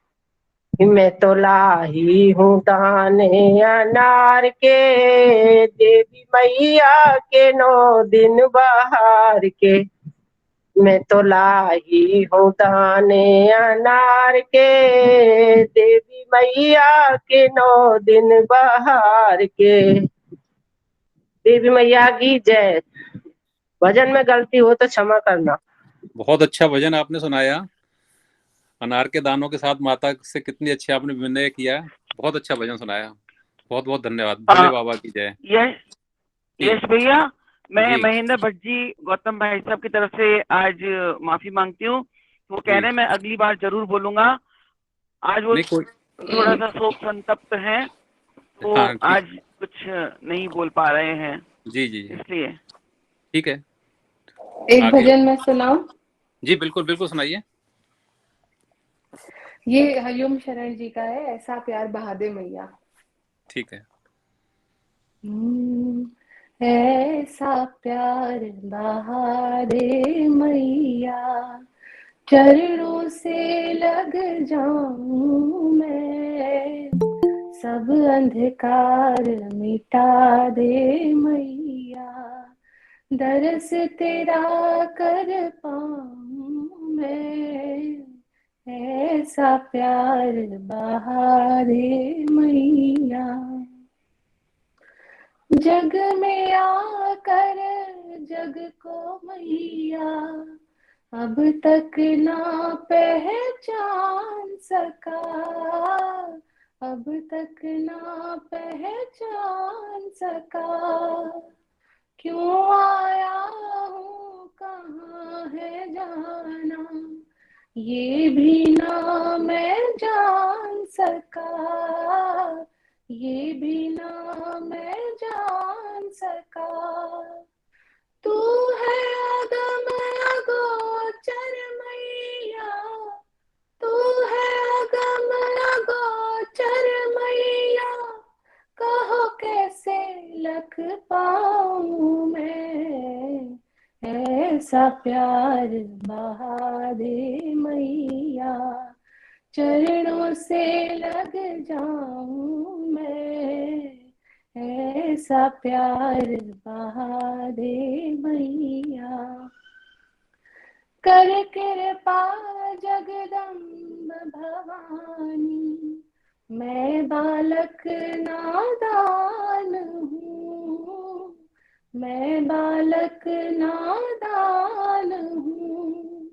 मैं तो लाई हूँ दाने अनार के, देवी मैया के 9 दिन बहार के। मैं तो लाई हूँ दाने अनार के, देवी मैया के 9 दिन बहार के। देवी मैया की जय। भजन में गलती हो तो क्षमा करना। बहुत अच्छा भजन आपने सुनाया, अनार के दानों के साथ माता से कितनी अच्छी आपने विनय किया। बहुत अच्छा भजन सुनाया, बहुत बहुत धन्यवाद। भोले बाबा की जय। यश भैया, मैं जी महेंद्र भट्ट जी गौतम भाई साहब की तरफ से आज माफी मांगती हूँ। वो कह जी। रहे हैं मैं अगली बार जरूर बोलूंगा। आज वो नहीं कोई, थोड़ा सा शोक संतप्त हैं, तो हाँ ठीक। आज कुछ नहीं बोल पा रहे हैं, जी जी जी इसलिए। ठीक है, एक आगे। भजन मैं सुनाऊं? जी बिल्कुल बिल्कुल सुनाइए। ये हयूम शरण जी का है, ऐसा प्यार बहा दे मैया। ठीक है। ऐसा प्यार बहा दे मैया, चरणों से लग जाऊं मैं, सब अंधकार मिटा दे मैया, दरस तेरा कर पाऊं मैं, ऐसा प्यार बहा दे मैया। जग में आकर जग को मैया अब तक ना पहचान सका, अब तक ना पहचान सका, क्यों आया हूँ कहाँ है जाना, ये भी ना मैं जान सका, ये भी ना मैं जान सका। तू है अगम अगोचर मैया, तू है अगम अगोचर मैया, कहो कैसे लख पाऊं मैं, ऐसा प्यार बहा दे मैया, चरणों से लग जाऊं मैं, ऐसा प्यार बहा दे मैया। कर कृपा जगदम्ब भवानी, मैं बालक नादान हूँ, मैं बालक नादान हूँ,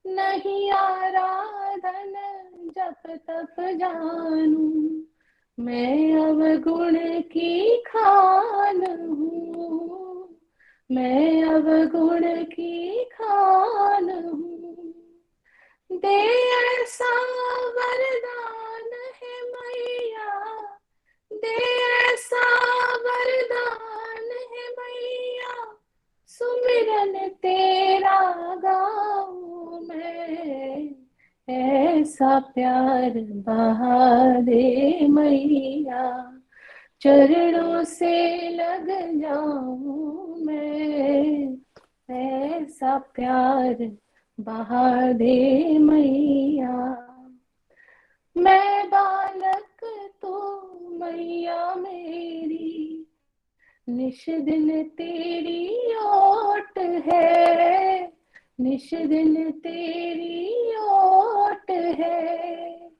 नहीं आराधन जप तप जानू, मैं अवगुण की खान हूँ, मैं अवगुण की खान हूँ, दे ऐसा वरदान है मैया, दे ऐसा वरदान है मैया, सुमिरन तेरा गाऊं मैं, ऐसा प्यार बहा दे मैया, चरणों से लग जाऊं मैं, ऐसा प्यार बहा दे मैया। मैं बालक तू मैया मेरी, निश दिन तेरी ओट है, निश दिन तेरी ओट है,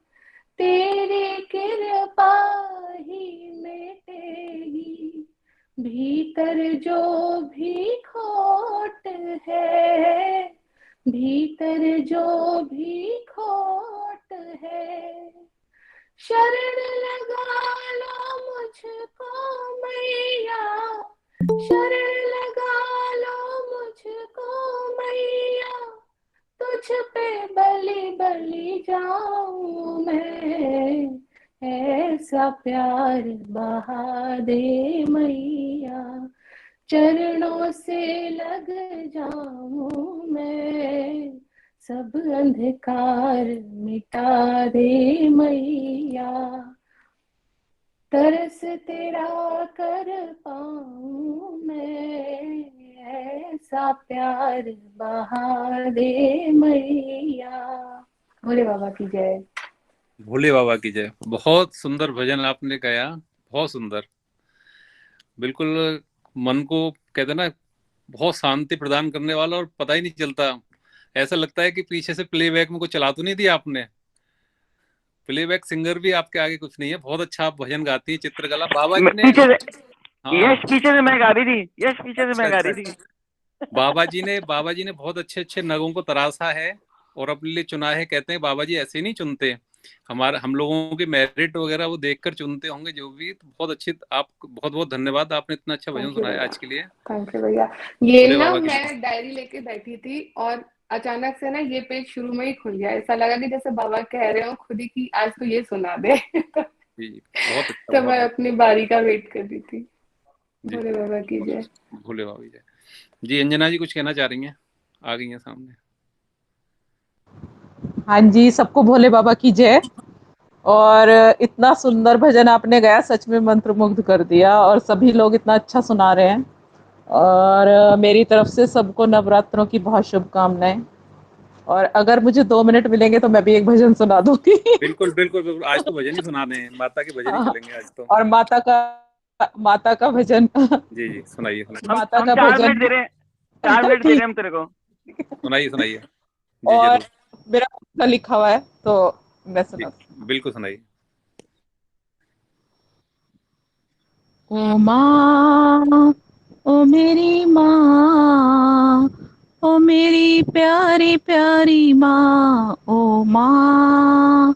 तेरी कृपा ही मिटेगी, भीतर जो भी खोट है, भीतर जो भी खोट है, शरण लगा लो मुझको मैया, शरण लगा लो मुझको मैया, तुझ पे बलि बलि जाऊं मैं, ऐसा प्यार बहा दे मैया, चरणों से लग जाऊं मैं, सब अंधकार मिटा दे मैया, तरस तेरा कर पाऊं मैं, ऐसा प्यार बहा दे मैया। भोले बाबा की जय। भोले बाबा की जय। बहुत सुंदर भजन आपने गाया, बहुत सुंदर, बिल्कुल मन को कहते ना बहुत शांति प्रदान करने वाला, और पता ही नहीं चलता, ऐसा लगता है कि पीछे से प्लेबैक में कुछ चला तो नहीं दिया आपने। प्लेबैक सिंगर भी आपके आगे कुछ नहीं है, बहुत अच्छा आप भजन गाती है। चित्रकला बाबा जी ने पीछे से, हाँ यश पीछे से मैं गा रही थी, यश पीछे से मैं गा अच्छा रही थी। बाबा जी ने बहुत अच्छे अच्छे नगों को तराशा है और अपने लिए चुना है। कहते हैं बाबा जी ऐसे नहीं चुनते, हम लोगों की मेरिट वगैरह वो देखकर चुनते होंगे जो भी। तो बहुत अच्छी, आप बहुत बहुत धन्यवाद, आपने इतना अच्छा भजन सुनाया आज के लिए। थैंक यू भैया। ये भोले ना बाबा की मैं डायरी लेके बैठी थी और अचानक से ना ये पेज शुरू में ही खुल गया, ऐसा लगा कि जैसे बाबा कह रहे हो खुद ही कि आज तो ये सुना दे। जी, बहुत अच्छा, तो बहुत मैं अच्छा। अपनी बारी का वेट कर रही थी। जी, भोले बाबा की जय। भोले बाबा की जय। जी अंजना जी कुछ कहना चाह रही हैं, आ गई हैं सामने। हाँ जी, सबको भोले बाबा की जय। और इतना सुंदर भजन आपने गाया, सच में मंत्रमुग्ध कर दिया, और सभी लोग इतना अच्छा सुना रहे हैं। और मेरी तरफ से सबको नवरात्रों की बहुत शुभकामनाएं। और अगर मुझे 2 मिनट मिलेंगे तो मैं भी एक भजन सुना दूंगी। बिल्कुल बिल्कुल बिल्कुल, आज तो भजन ही सुनाने हैं, माता के भजन ही हाँ, चलेंगे आज तो। और माता का भजन। जी जी, सुनाइए सुनाइए माता हम का 4 भजन। मिनट दे रहे हैं, 4 मिनट दे रहे ठीक। हैं हम तेरे को। सुनाइए सुनाइए। जी और जरूर। मेरा अपना लिखा हुआ है तो मैं जी सुना। बिल्कुल सुनाइए। ओ माँ, ओ मेरी माँ, ओ मेरी प्यारी प्यारी माँ, ओ माँ,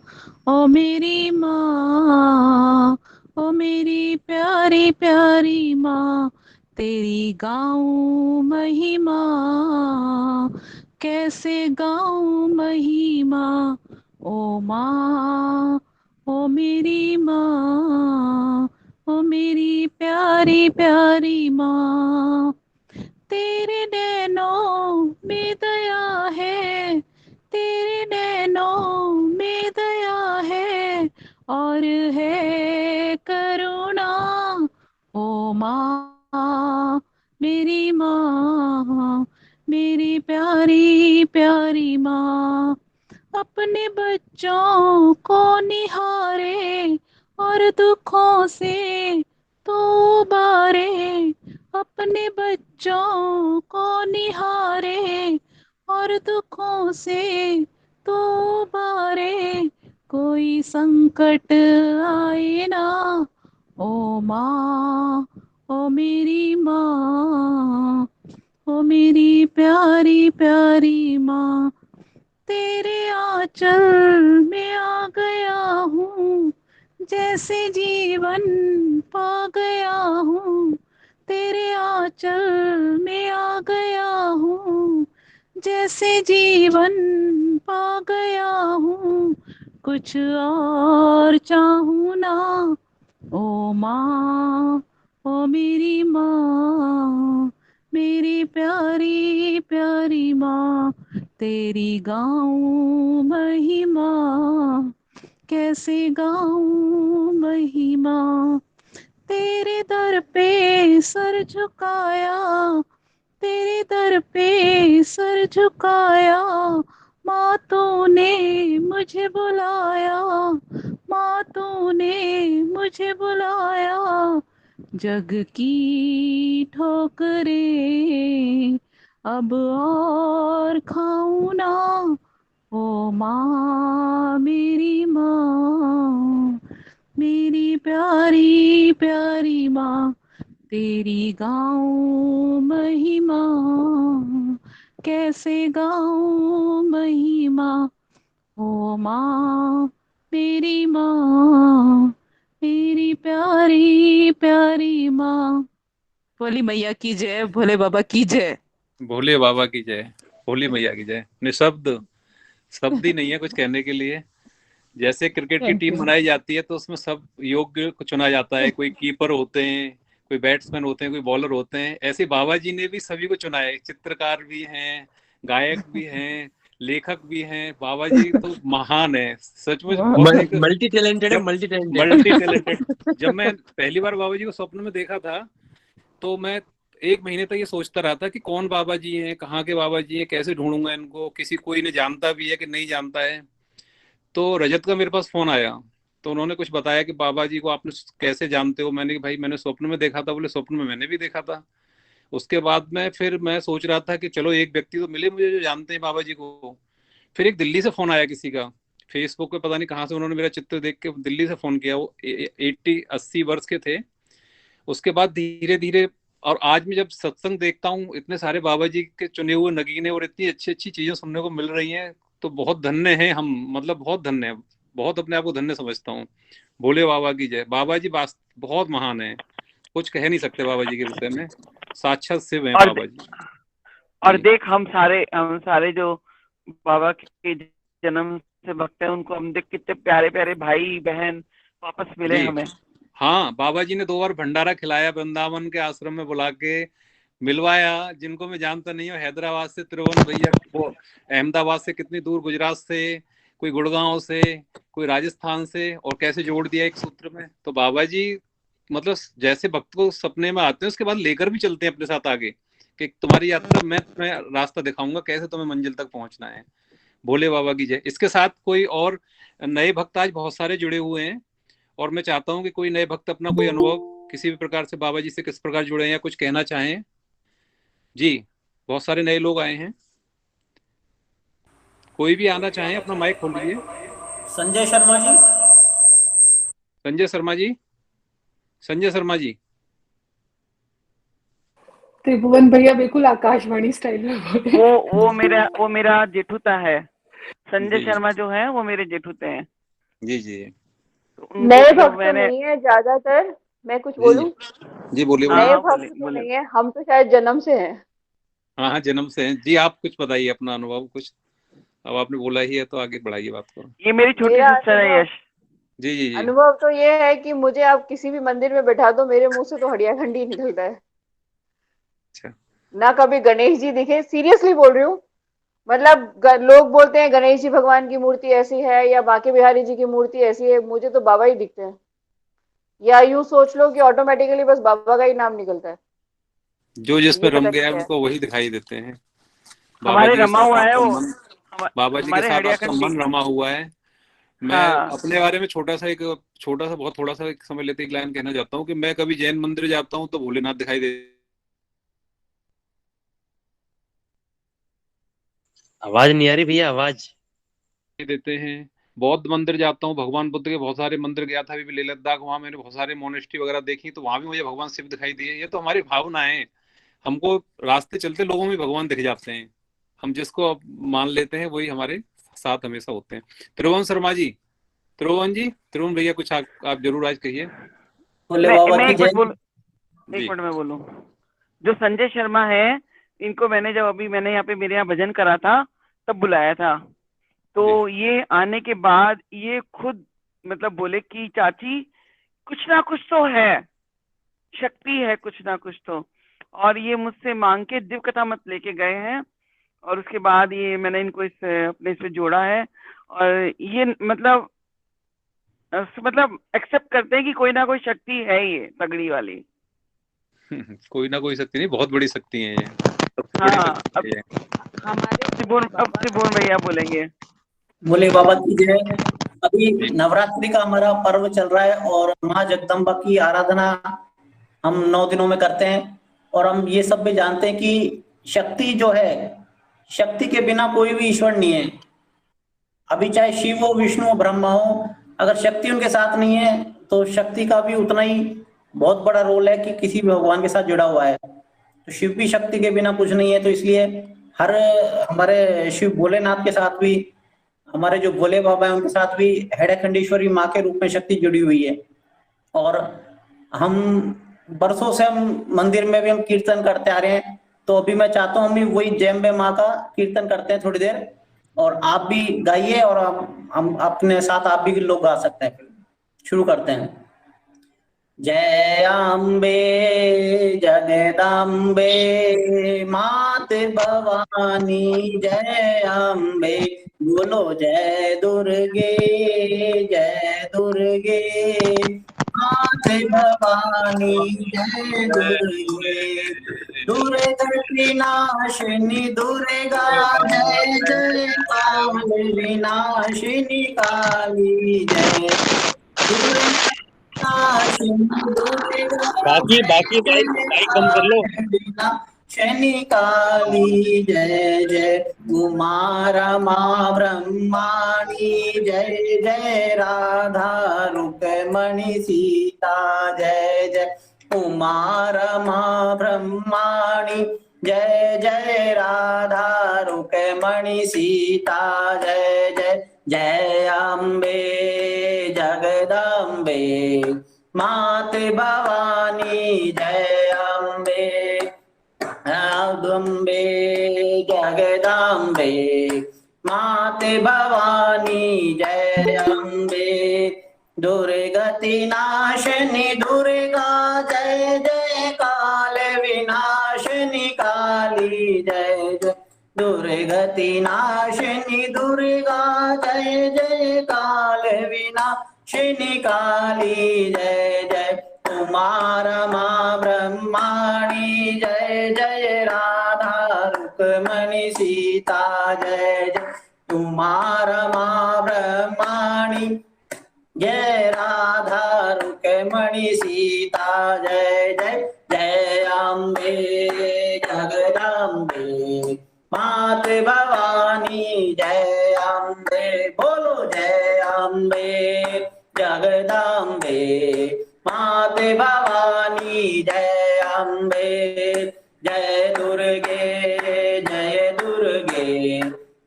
ओ मेरी माँ, ओ मेरी प्यारी प्यारी माँ, तेरी गाऊं महिमा, कैसे गाऊं महिमा, ओ माँ, ओ मेरी माँ, ओ मेरी प्यारी प्यारी माँ, तेरे नैनों में दया है, तेरे नैनों में दया है, और है करुणा, ओ माँ, मेरी माँ, मेरी प्यारी प्यारी माँ, अपने बच्चों को निहारे और दुखों से तो उबारे, अपने बच्चों को निहारे और दुखों से तो उबारे, कोई संकट आए ना, ओ माँ, ओ मेरी माँ, ओ मेरी प्यारी प्यारी माँ, तेरे आंचल में आ गया हूँ, जैसे जीवन पा गया हूँ, तेरे आंचल में आ गया हूँ, जैसे जीवन पा गया हूँ, कुछ और चाहूँ ना, ओ माँ, ओ मेरी माँ, मेरी प्यारी प्यारी माँ, तेरी गाऊं महिमा, कैसे गाऊं महिमा, तेरे दर पे सर झुकाया, तेरे दर पे सर झुकाया, माँ तूने मुझे बुलाया, माँ तूने मुझे बुलाया, जग की ठोकरें अब और खाऊं ना, ओ माँ, मेरी माँ, मेरी प्यारी प्यारी माँ, तेरी गाऊं महिमा, कैसे गाऊं महिमा, ओ माँ, मेरी माँ, मेरी प्यारी प्यारी माँ। भोली मैया की जय, भोले बाबा की जय। भोले बाबा की जय, भोली मैया की जय। निशब्द, शब्द ही नहीं है कुछ कहने के लिए। जैसे क्रिकेट की थैंक टीम यू। बनाई जाती है तो उसमें सब योग्य को चुना जाता है, कोई कीपर होते हैं, कोई बैट्समैन होते हैं, कोई बॉलर होते हैं, ऐसे बाबा जी ने भी सभी को चुना है। चित्रकार भी हैं, गायक भी हैं, लेखक भी हैं। बाबा जी तो महान है सचमुच, बहुत एक मल्टी टैलेंटेड है, जब मल्टी टैलेंटेड। Multi talented. जब मैं पहली बार बाबा जी को स्वप्न में देखा था तो मैं 1 महीने तक ये सोचता रहा था कि कौन बाबा जी हैं, कहाँ के बाबा जी हैं, कैसे ढूंढूंगा इनको, किसी कोई ने जानता भी है कि नहीं जानता है। तो रजत का मेरे पास फोन आया, तो उन्होंने कुछ बताया कि बाबा जी को आपने कैसे जानते हो। मैंने कि भाई मैंने स्वप्न में देखा था। बोले स्वप्न में मैंने भी देखा था। उसके बाद में फिर मैं सोच रहा था कि चलो एक व्यक्ति तो मिले मुझे जो जानते हैं बाबा जी को। फिर एक दिल्ली से फोन आया किसी का, फेसबुक पे पता नहीं कहाँ से उन्होंने मेरा चित्र देख के दिल्ली से फोन किया। वो 80-80 वर्ष के थे। उसके बाद धीरे धीरे, और आज मैं जब सत्संग देखता हूँ, इतने सारे बाबा जी के चुने हुए नगीने और इतनी अच्छी अच्छी चीजें सुनने को मिल रही हैं, तो बहुत धन्य हैं हम, मतलब बहुत धन्य है। बहुत अपने आप को धन्य समझता हूँ। भोले बाबा की जय। बाबा जी बहुत महान है, कुछ कह नहीं सकते बाबा जी के विषय में। साक्षात शिव हैं और बाबा जी। और जी देख हम सारे जो बाबा के जन्म से भक्त हैं, उनको हम देख कितने प्यारे प्यारे भाई बहन वापस मिले जी। हमें। हाँ, बाबा जी ने 2 बार भंडारा खिलाया, वृंदावन के आश्रम में बुला के मिलवाया। जिनको मैं जानता नहीं हूँ, हैदराबाद से त्रिभुवन भैया, वो अहमदाबाद से कितनी दूर, गुजरात से, कोई गुड़गांव से, कोई राजस्थान से, और कैसे जोड़ दिया एक सूत्र में। तो बाबा जी मतलब जैसे भक्त को सपने में आते हैं उसके बाद लेकर भी चलते हैं अपने साथ आगे, कि तुम्हारी यात्रा मैं तुम्हें रास्ता दिखाऊंगा, कैसे तुम्हें मंजिल तक पहुंचना है। भोले बाबा की जय। इसके साथ कोई और नए भक्त आज बहुत सारे जुड़े हुए हैं, और मैं चाहता हूं कि कोई नए भक्त अपना कोई अनुभव किसी भी प्रकार से बाबा जी से किस प्रकार जुड़े हैं या कुछ कहना चाहें। जी, बहुत सारे नए लोग आए हैं, कोई भी आना चाहे अपना माइक खोल लीजिए। संजय शर्मा जी। संजय शर्मा जी, संजय शर्मा जी। त्रिभुवन भैया बिल्कुल आकाशवाणी स्टाइल में बोले। वो मेरा जेठूता है। संजय जी। शर्मा जो है वो मेरे जेठूते हैं। जी जी। नए भक्त तो नहीं है ज्यादातर, मैं कुछ बोलूं? जी बोलिए। नए भक्त तो नहीं है, हम तो शायद जन्म से हैं। हाँ हाँ, जन्म से हैं जी। आप कुछ बताइए अपना अनुभव कुछ, अब आपने बोला ही है तो आगे बढ़ाइए बात को। ये मेरी छोटी सिस्टर है यश। जी जी जी। अनुभव तो ये है कि मुझे आप किसी भी मंदिर में बैठा दो, मेरे मुंह से तो हड़िया खंडी निकलता है। अच्छा। ना कभी गणेश जी दिखे, सीरियसली बोल रही हूँ। मतलब लोग बोलते हैं गणेश जी भगवान की मूर्ति ऐसी है या बांके बिहारी जी की मूर्ति ऐसी है, मुझे तो बाबा ही दिखते हैं। या यूं सोच लो कि ऑटोमेटिकली बस बाबा का ही नाम निकलता है। जो जिस पे रम गया उनको वही दिखाई देते हैं। हमारे रमा हुआ है वो, बाबा जी के साथ आपका मन रमा हुआ है। मैं अपने बारे में छोटा सा बहुत थोड़ा सा एक समय लेते एक लाइन कहना चाहता हूँ कि मैं कभी जैन मंदिर जाता हूँ तो भोलेनाथ दिखाई दे। आवाज नहीं आ रही भैया, आवाज देते हैं। बौद्ध मंदिर जाता हूँ, भगवान बुद्ध के बहुत सारे मंदिर गया था अभी लेह लद्दाख, वहां मैंने बहुत सारे मोनेस्ट्री वगैरह देखी तो वहां भी मुझे भगवान शिव दिखाई दिए। ये तो हमारी भावना है, हमको रास्ते चलते लोगों में भगवान दिख जाते हैं, हम जिसको मान लेते हैं वही हमारे साथ हमेशा होते हैं। त्रिभुवन शर्मा जी, त्रिभुवन भैया कुछ आप जरूर आज कहिए। मैं एक मिनट में बोलूं। जो संजय शर्मा है, इनको मैंने मैंने यहाँ पे मेरे यहाँ भजन करा था तब बुलाया था, तो ये आने के बाद ये खुद मतलब बोले कि चाची कुछ ना कुछ तो है, शक्ति है कुछ ना कुछ तो, और ये मुझसे मांग के दिव्य कथा मत लेके गए हैं, और उसके बाद ये मैंने इनको अपने इससे जोड़ा है, और ये मतलब एक्सेप्ट करते हैं कि कोई ना कोई शक्ति है ये तगड़ी वाली। कोई ना कोई शक्ति नहीं, बहुत बड़ी शक्ति है ये। हाँ, हमारे त्रिभुवन भैया बोलेंगे। बोले बाबा की जय। अभी नवरात्रि का हमारा पर्व चल रहा है और माँ जगदम्बा की आराधना हम 9 दिनों में करते हैं, और हम ये सब भी जानते हैं कि शक्ति जो है, शक्ति के बिना कोई भी ईश्वर नहीं है। अभी चाहे शिव हो, विष्णु हो, ब्रह्मा हो, अगर शक्ति उनके साथ नहीं है तो शक्ति का भी उतना ही बहुत बड़ा रोल है कि किसी भी भगवान के साथ जुड़ा हुआ है। तो शिव भी शक्ति के बिना कुछ नहीं है, तो इसलिए हर हमारे शिव भोलेनाथ के साथ भी, हमारे जो भोले बाबा है उनके साथ भी हेड़खंडेश्वरी माँ के रूप में शक्ति जुड़ी हुई है। और हम बरसों से हम मंदिर में भी हम कीर्तन करते आ रहे हैं, तो अभी मैं चाहता हूँ हम भी वही जैम्बे माँ का कीर्तन करते हैं थोड़ी देर, और आप भी गाइए और हम अपने साथ आप भी लोग गा सकते हैं। शुरू करते हैं। जय अम्बे जगदम्बे मात भवानी, जय अम्बे बोलो जय दुर्गे मात भवानी, जय दुर्गे दुर्गा विनाशिनी दुर्गा, जय जय काल विनाशिनी काली, जय बाकी कम कर लो। शनि काली, जय जय कुमार माँ ब्रह्माणी, जय जय राधा रुक्मणी सीता, जय जय कुमार माँ ब्रह्माणी, जय जय राधा रुक्मणी सीता, जय जय जय अम्बे जगदम्बे मात भवानी, जय अम्बे अम्बे जगदम्बे मात भवानी, जय अम्बे दुर्गति नाशनी दुर्गा, जय जय काल विनाशनी काली, जय जय दुर्गति नाशिनी दुर्गा, जय जय काल विनाशिनी काली, जय जय कुमार माँ ब्रह्माणी, जय जय राधा रुक्मणी सीता, जय जय तुम्हारा माँ ब्रह्माणी, जय राधा रुक्मणी सीता, जय जय जय अम्बे जगदम्बे मात भवानी, जय अम्बे, बोलो जय अम्बे जगदम्बे मात भवानी, जय अम्बे, जय दुर्गे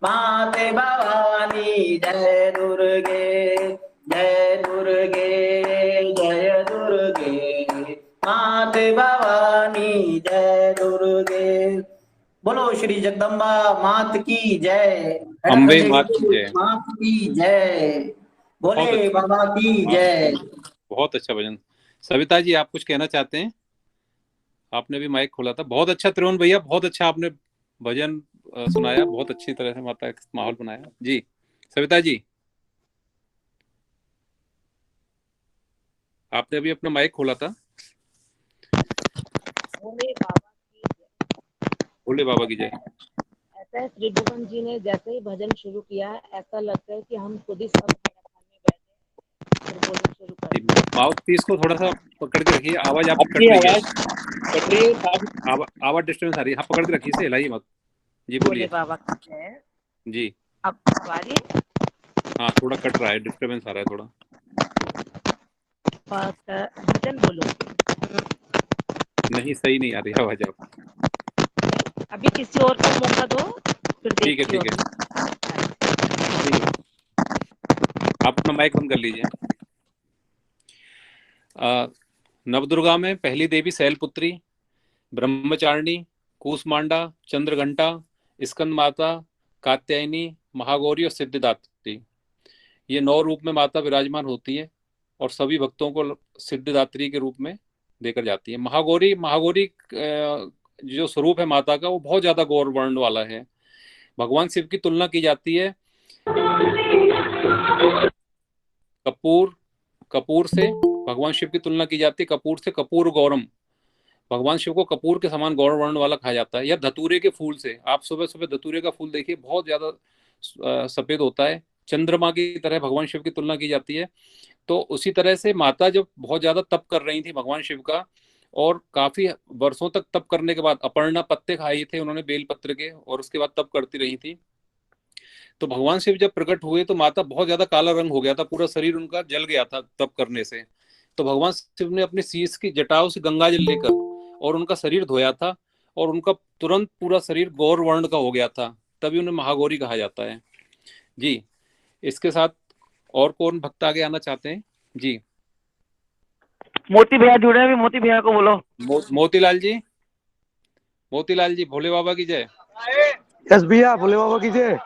मात भवानी, जय दुर्गे मात भवानी, जय दुर्गे। बोलो श्री जगदम्बा मात की जय, अम्बे मात की जय, मात की जय, बोले बाबा की जय। बहुत अच्छा भजन। सविता जी, आप कुछ कहना चाहते हैं? आपने भी माइक खोला था। बहुत अच्छा त्रिभुवन भैया, बहुत अच्छा आपने भजन सुनाया, बहुत अच्छी तरह से माता का माहौल बनाया। जी सविता जी, आपने अभी अपना माइक खोला था। भोले बाबा की जय। ऐसा है, त्रिभुवन जी ने जैसे ही भजन शुरू किया, ऐसा लगता है कि हम खुद ही सब माउथ पीस को थोड़ा सा पकड़ के रखिए, आवाज आपकी कट रही है, आवाज डिस्टर्बेंस आ रही है। हाँ, पकड़ के रखिए, इसे हिलाइए मत। जी बोलिए। बाबा की जय। जी अब बारी। हाँ, थोड़ा कट रहा है, डिस्टर्बेंस आ रहा है थोड़ा। भजन बोलो। नहीं, सही नहीं आ रही आवाज आप। अभी किसी और को मौका दो, फिर ठीक है, ठीक है, आप अपना माइक बंद कर लीजिए। नवदुर्गा में पहली देवी शैलपुत्री, ब्रह्मचारिणी, कूसमांडा, चंद्रघंटा, स्कंद माता, कात्यायनी, महागौरी और सिद्धिदात्री, ये 9 रूप में माता विराजमान होती है और सभी भक्तों को सिद्धिदात्री के रूप में देकर जाती है। महागौरी जो स्वरूप है माता का, वो बहुत ज्यादा गौर वर्ण वाला है। भगवान शिव की तुलना की जाती है कपूर से, भगवान शिव की तुलना की जाती है कपूर से, कपूर गौरम। भगवान शिव को कपूर के समान गौर वर्ण वाला कहा जाता है। या धतूरे के फूल से, आप सुबह सुबह धतूरे का फूल देखिए, बहुत ज्यादा सफेद होता है। चंद्रमा की तरह भगवान शिव की तुलना की जाती है। तो उसी तरह से माता जब बहुत ज्यादा तप कर रही थी भगवान शिव का, और काफी वर्षों तक तप करने के बाद, अपर्णा पत्ते खाए थे उन्होंने बेल पत्र के, और उसके बाद तप करती रही थी। तो भगवान शिव जब प्रकट हुए तो माता बहुत ज्यादा काला रंग हो गया था, पूरा शरीर उनका जल गया था तप करने से। तो भगवान शिव ने अपनी शीश की जटाओं से गंगा जल लेकर और उनका शरीर धोया था, और उनका तुरंत पूरा शरीर गौर वर्ण का हो गया था, तभी उन्हें महागौरी कहा जाता है। जी, इसके साथ और कौन भक्त आगे आना चाहते हैं? जी, मोती भैया जुड़े हैं, मोती भैया को बोलो। मोतीलाल जी, भोले बाबा की जय। यस भैया, भोले बाबा की जय।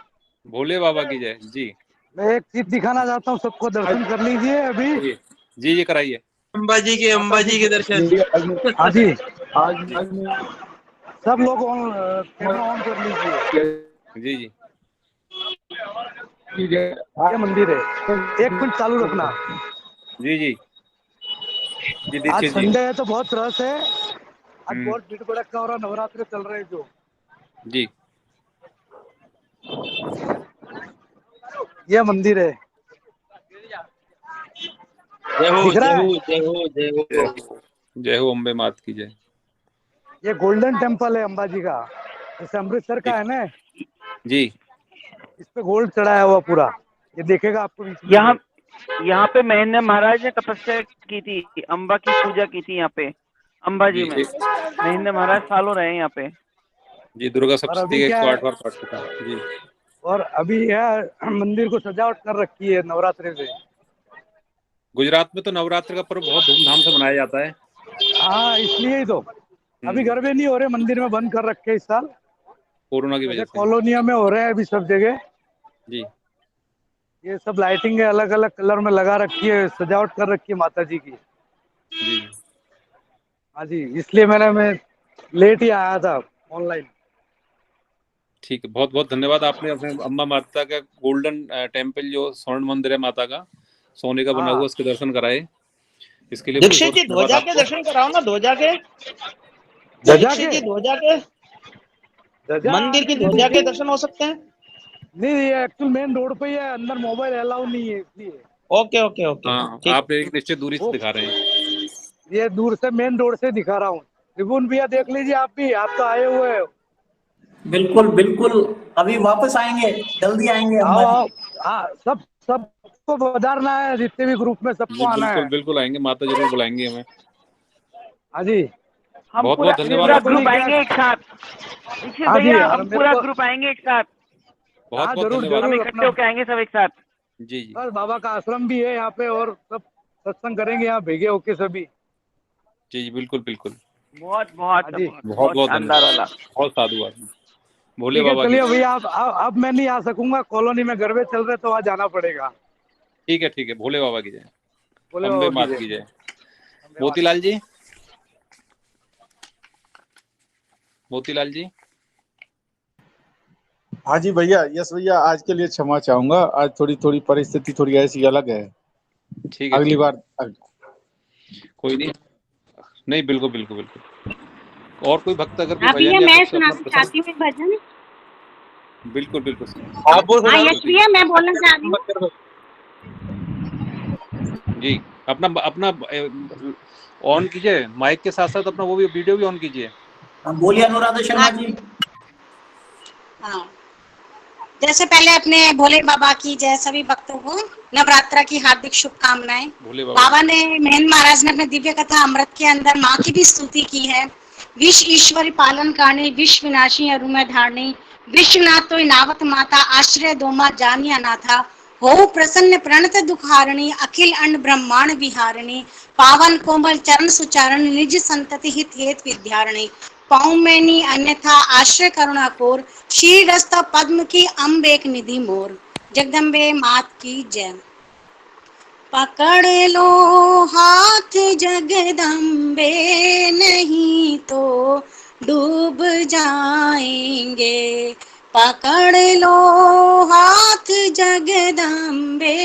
भोले बाबा की जय। जी, मैं एक चीज दिखाना चाहता हूँ, सबको दर्शन कर लीजिए अभी। जी कराइए। अम्बा जी के दर्शन। हाँ जी, सब लोग कैमरा ऑन कर लीजिए। जी ये मंदिर है, 1 मिनट चालू रखना। जी आज संडे है तो बहुत रस है, आज बहुत भीड़ भड़का हो रहा, नवरात्रि चल रहे हैं जो। जी, ये मंदिर है। जय हो अम्बे मात की जय। ये गोल्डन टेम्पल है अंबा जी का, जैसे अमृतसर का है ना जी, इस पे गोल्ड चढ़ाया हुआ पूरा, ये देखेगा आपको। यहाँ पे महेंद्र महाराज ने तपस्या की थी, अम्बा की पूजा की थी यहाँ पे अम्बा जी में। महेंद्र महाराज सालों रहे यहाँ पे। जी, दुर्गा सप्तशती के 108वां पाठ था। जी, और अभी यह मंदिर को सजावट कर रखी है नवरात्रि से। गुजरात में तो नवरात्र का पर्व बहुत धूमधाम से मनाया जाता है। हाँ, इसलिए ही तो अभी गरबे नहीं हो रहे, मंदिर में बंद कर रखे इस साल कोरोना की वजह से। कॉलोनिया में हो रहे हैं अभी सब जगह। जी, ये सब लाइटिंग है, अलग अलग कलर में लगा रखी है, सजावट कर रखी है माता जी की। जी, हाँ जी, इसलिए मैं लेट ही आया था ऑनलाइन। ठीक है, बहुत बहुत धन्यवाद। आपने अपने अम्बा माता का गोल्डन टेम्पल, जो स्वर्ण मंदिर है माता का, सोने का बना हुआ, उसके दर्शन कराए, इसके लिए दीक्षित जी ध्वजा के दर्शन कराओ ना, ध्वजा के मंदिर की ध्वजा के दर्शन हो सकते हैं। नहीं, ये एक्चुअल मेन रोड पे ही है, अंदर मोबाइल अलाउ नहीं है इसलिए। ओके ओके ओके हाँ, ठीक। आप एक निश्चित दूरी से दिखा रहे हैं। ये दूर से मेन रोड से दिखा रहा हूँ। त्रिभुवन भैया देख लीजिए, आप भी, आप तो आए हुए हो। बिल्कुल बिल्कुल, अभी वापस आएंगे, जल्दी आएंगे आओ अंबाजी। आओ, हाँ, सबको बधाना है, जितने भी ग्रुप में सबको जी आना बिल्कुल है। बिल्कुल आएंगे, माता जरूर बुलाएंगे हमें। हाँ जी, हम बहुत पूरा बहुत धन्यवाद पूरा आपका। ग्रुप आएंगे एक साथ। निखिल हाँ जी, भैया, और हम मेरे पूरा को, ग्रुप आएंगे एक साथ। बहुत हाँ बहुत जरूर धन्यवाद। हम जरूर, इकट्ठे अपना होके आएंगे सब एक साथ। जी जी बस बाबा का आश्रम भी है यहाँ पे, और सब सत्संग करेंगे यहाँ भेगे होके सभी। जी जी बिल्कुल बिल्कुल। बहुत बहुत हाँ जी, बहुत बहुत बहुत शानदार धन्यवाद, वाला। बहुत साधुवाद। भोले ठीक है, बाबा की चलिए जय। भैया, अब मैं नहीं आ सकूंगा, कॉलोनी में गरबे चल रहे तो वहाँ जाना पड़ेगा। ठीक है, भोले बाबा की जय। बोले अम्बे बाबा की मात जय। की जय। मोतीलाल जी, मोतीलाल जी। हाँ जी भैया, यस भैया, आज के लिए क्षमा चाहूंगा, आज थोड़ी परिस्थिति थोड़ी ऐसी अलग है। ठीक है, अगली ठीक है, बार। कोई नहीं, नहीं बिल्कुल बिल्कुल बिल्कुल। और कोई भक्त अगर कोई हाँ भैया, भजन या मैं कुछ अपना सुनाना चाहती प्रसंग। हूँ एक भजन। बिल्कुल बिल्कुल आप वो हाँ सुना यश भैया, मैं बोलना चाह रही हूँ। जी। अपना अपना ऑन कीजिए माइक के साथ साथ, अपना वो भी वीडियो भी ऑन कीजिए। बोलिए अनुराधा शर्मा जी। हाँ, जैसे पहले अपने भोले बाबा की जय, सभी भक्तों को नवरात्रा की हार्दिक शुभकामनाएं। भोले बाबा ने, मेहन महाराज ने अपने दिव्य कथा अमृत के अंदर माँ की भी स्तुति की है। विश्व ईश्वरी पालन करनी, विश्व विनाशी अरुमय धारणी, विश्वनाथ तो नावत माता, आश्रय दो माँ जानी अनाथा, हो प्रसन्न प्रणत दुखारणी, अखिल अंड ब्रह्मांड विहारिणी, पावन कोमल चरण सुचारण, निज संतति हित हेत विद्यारणी, पाऊं मैं नी अन्यथा आश्रय करुणा कोर, शीर रस्ता पद्म की अम्बेक निधि मोर। जगदम्बे मात की जय। पकड़ लो हाथ जगदम्बे, नहीं तो डूब जाएंगे। पकड़ लो हाथ जगदम्बे,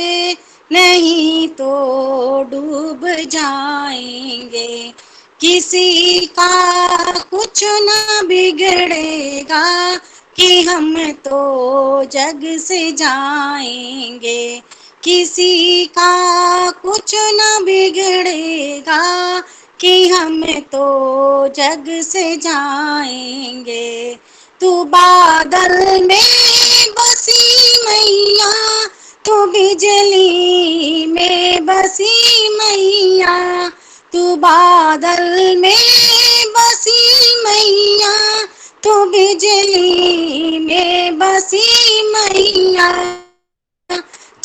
नहीं तो डूब जाएंगे। किसी का कुछ न बिगड़ेगा, कि हम तो जग से जाएंगे। किसी का कुछ न बिगड़ेगा, कि हम तो जग से जाएंगे। तू बादल में बसी मैया, तू बिजली में बसी मैया, तू बादल में बसी मैया, तू बिजली में बसी मैया।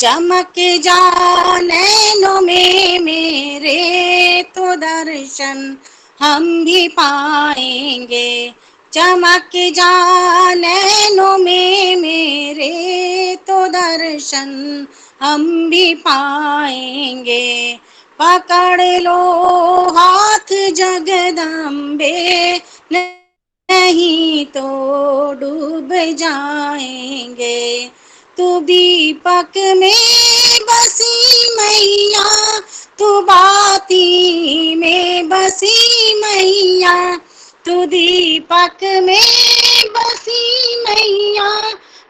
चमक जा नैनों में मेरे, तो दर्शन हम भी पाएंगे। चमक जा नैनों में मेरे, तो दर्शन हम भी पाएंगे। पकड़ लो हाथ जगदम्बे, नहीं तो डूब जाएंगे। तू दीपक में बसी मैया, तू बाती में बसी मैया, तू दीपक में बसी मैया,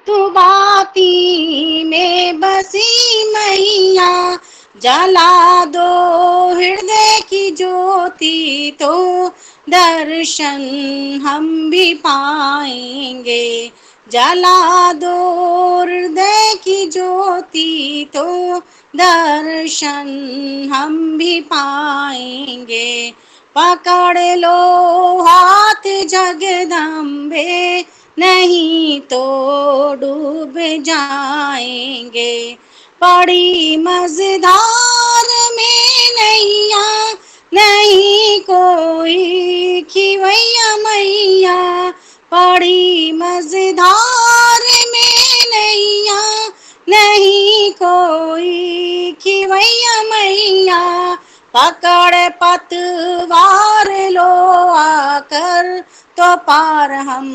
तू बाती में बसी मैया। जला दो हृदय की ज्योति, तो दर्शन हम भी पाएंगे। जला दो हृदय की ज्योति, तो दर्शन हम भी पाएंगे। पकड़ लो हाथ जगदम्बे, नहीं तो डूब जाएंगे। बड़ी मझधार में नैया, नहीं कोई खिवैया मैया। बड़ी मझधार में नैया, नहीं कोई खिवैया मैया। पकड़ पतवार लो आकर, तो पार हम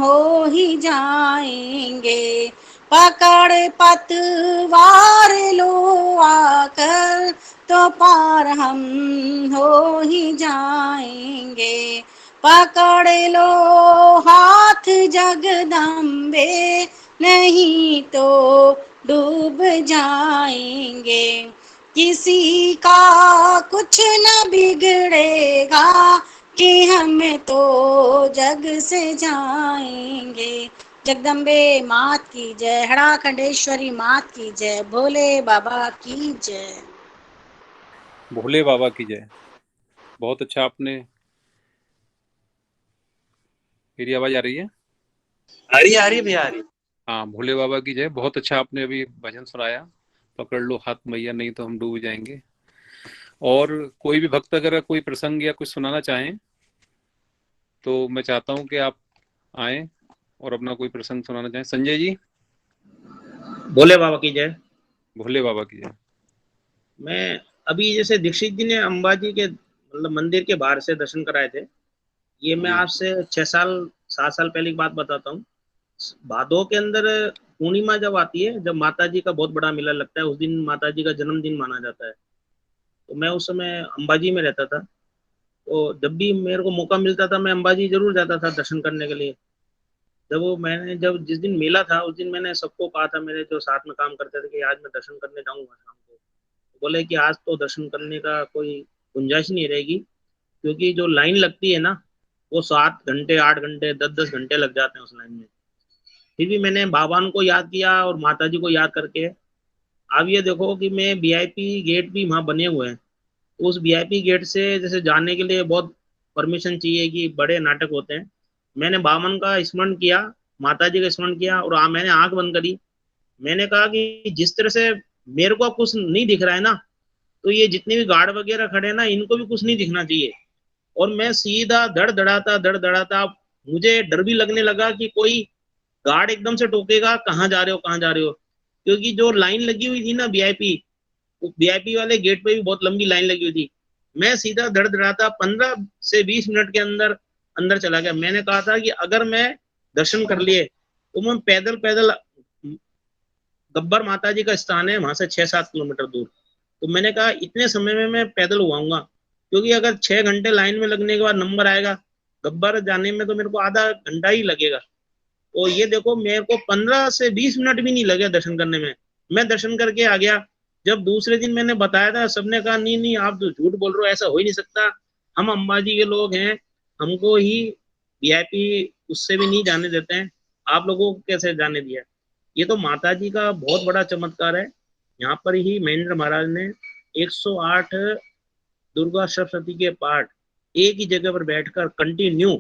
हो ही जाएंगे। पकड़ पतवार लो आकर, तो पार हम हो ही जाएंगे। पकड़ लो हाथ जगदम्बे, नहीं तो डूब जाएंगे। किसी का कुछ न बिगड़ेगा कि हम तो जग से जाएंगे। जगदम्बे मात की जय, हड़ाखंडेश्वरी मात की जय, भोले बाबा की जय। भोले बाबा की जय। बहुत अच्छा आपने, मेरी आवाज आ रही है? आ रही भैया, आ रही। हाँ, भोले बाबा की जय। बहुत अच्छा आपने अभी भजन सुनाया, पकड़ लो हाथ मैया नहीं तो हम डूब जाएंगे। और कोई भी भक्त अगर कोई प्रसंग या कुछ सुनाना चाहें तो मैं चाहता हूं कि आप आए और अपना कोई प्रसंग सुनाना चाहें। संजय जी। भोले बाबा की जय। भोले बाबा की जय। मैं अभी जैसे दीक्षित जी ने अंबाजी के मतलब मंदिर के बाहर से दर्शन कराए थे, ये मैं आपसे 6-7 साल पहले की बात बताता हूँ। भादों के अंदर पूर्णिमा जब आती है, जब माता जी का बहुत बड़ा मेला लगता है, उस दिन माता जी का जन्मदिन माना जाता है। तो मैं उस समय अंबाजी में रहता था, तो जब भी मेरे को मौका मिलता था मैं अंबाजी जरूर जाता था दर्शन करने के लिए। जब जिस दिन मेला था उस दिन मैंने सबको कहा था, मेरे जो साथ में काम करते थे, कि आज मैं दर्शन करने जाऊंगा शाम को। तो बोले कि आज तो दर्शन करने का कोई गुंजाइश नहीं रहेगी, क्योंकि जो लाइन लगती है ना, वो 7 घंटे 8 घंटे 10-10 घंटे लग जाते हैं उस लाइन में। फिर भी मैंने भगवान को याद किया और माता जी को याद करके, अब ये देखो कि मैं वीआईपी गेट भी वहाँ बने हुए हैं, तो उस वीआईपी गेट से जैसे जाने के लिए बहुत परमिशन चाहिए, कि बड़े नाटक होते हैं। मैंने बामन का स्मरण किया, माता जी का स्मरण किया, और मैंने आंख बंद करी। मैंने कहा कि जिस तरह से मेरे को कुछ नहीं दिख रहा है ना, तो ये जितने भी गार्ड वगैरह खड़े हैं ना, इनको भी कुछ नहीं दिखना चाहिए। और मैं सीधा धड़ धड़ाता, मुझे डर भी लगने लगा कि कोई गार्ड एकदम से टोकेगा, कहाँ जा रहे हो कहाँ जा रहे हो। क्योंकि जो लाइन लगी हुई थी ना वीआईपी वाले गेट पे भी बहुत लंबी लाइन लगी हुई थी। मैं सीधा धड़ धड़ाता 15 से 20 मिनट के अंदर अंदर चला गया। मैंने कहा था कि अगर मैं दर्शन कर लिए तो मैं पैदल पैदल, गब्बर माता जी का स्थान है वहां से 6-7 किलोमीटर दूर, तो मैंने कहा इतने समय में मैं पैदल हुआऊंगा, क्योंकि अगर 6 घंटे लाइन में लगने के बाद नंबर आएगा, गब्बर जाने में तो मेरे को आधा घंटा ही लगेगा। तो ये देखो मेरे को 15 से 20 मिनट भी नहीं लगे दर्शन करने में, मैं दर्शन करके आ गया। जब दूसरे दिन मैंने बताया था, सबने कहा नहीं नहीं आप तो झूठ बोल रहे हो, ऐसा हो ही नहीं सकता, हम अंबाजी के लोग हैं, हमको ही वीआईपी उससे भी नहीं जाने देते हैं, आप लोगों को कैसे जाने दिया। ये तो माता जी का बहुत बड़ा चमत्कार है। यहाँ पर ही महेंद्र महाराज ने 108 दुर्गा सप्तशती के पाठ एक ही जगह पर बैठकर कंटिन्यू,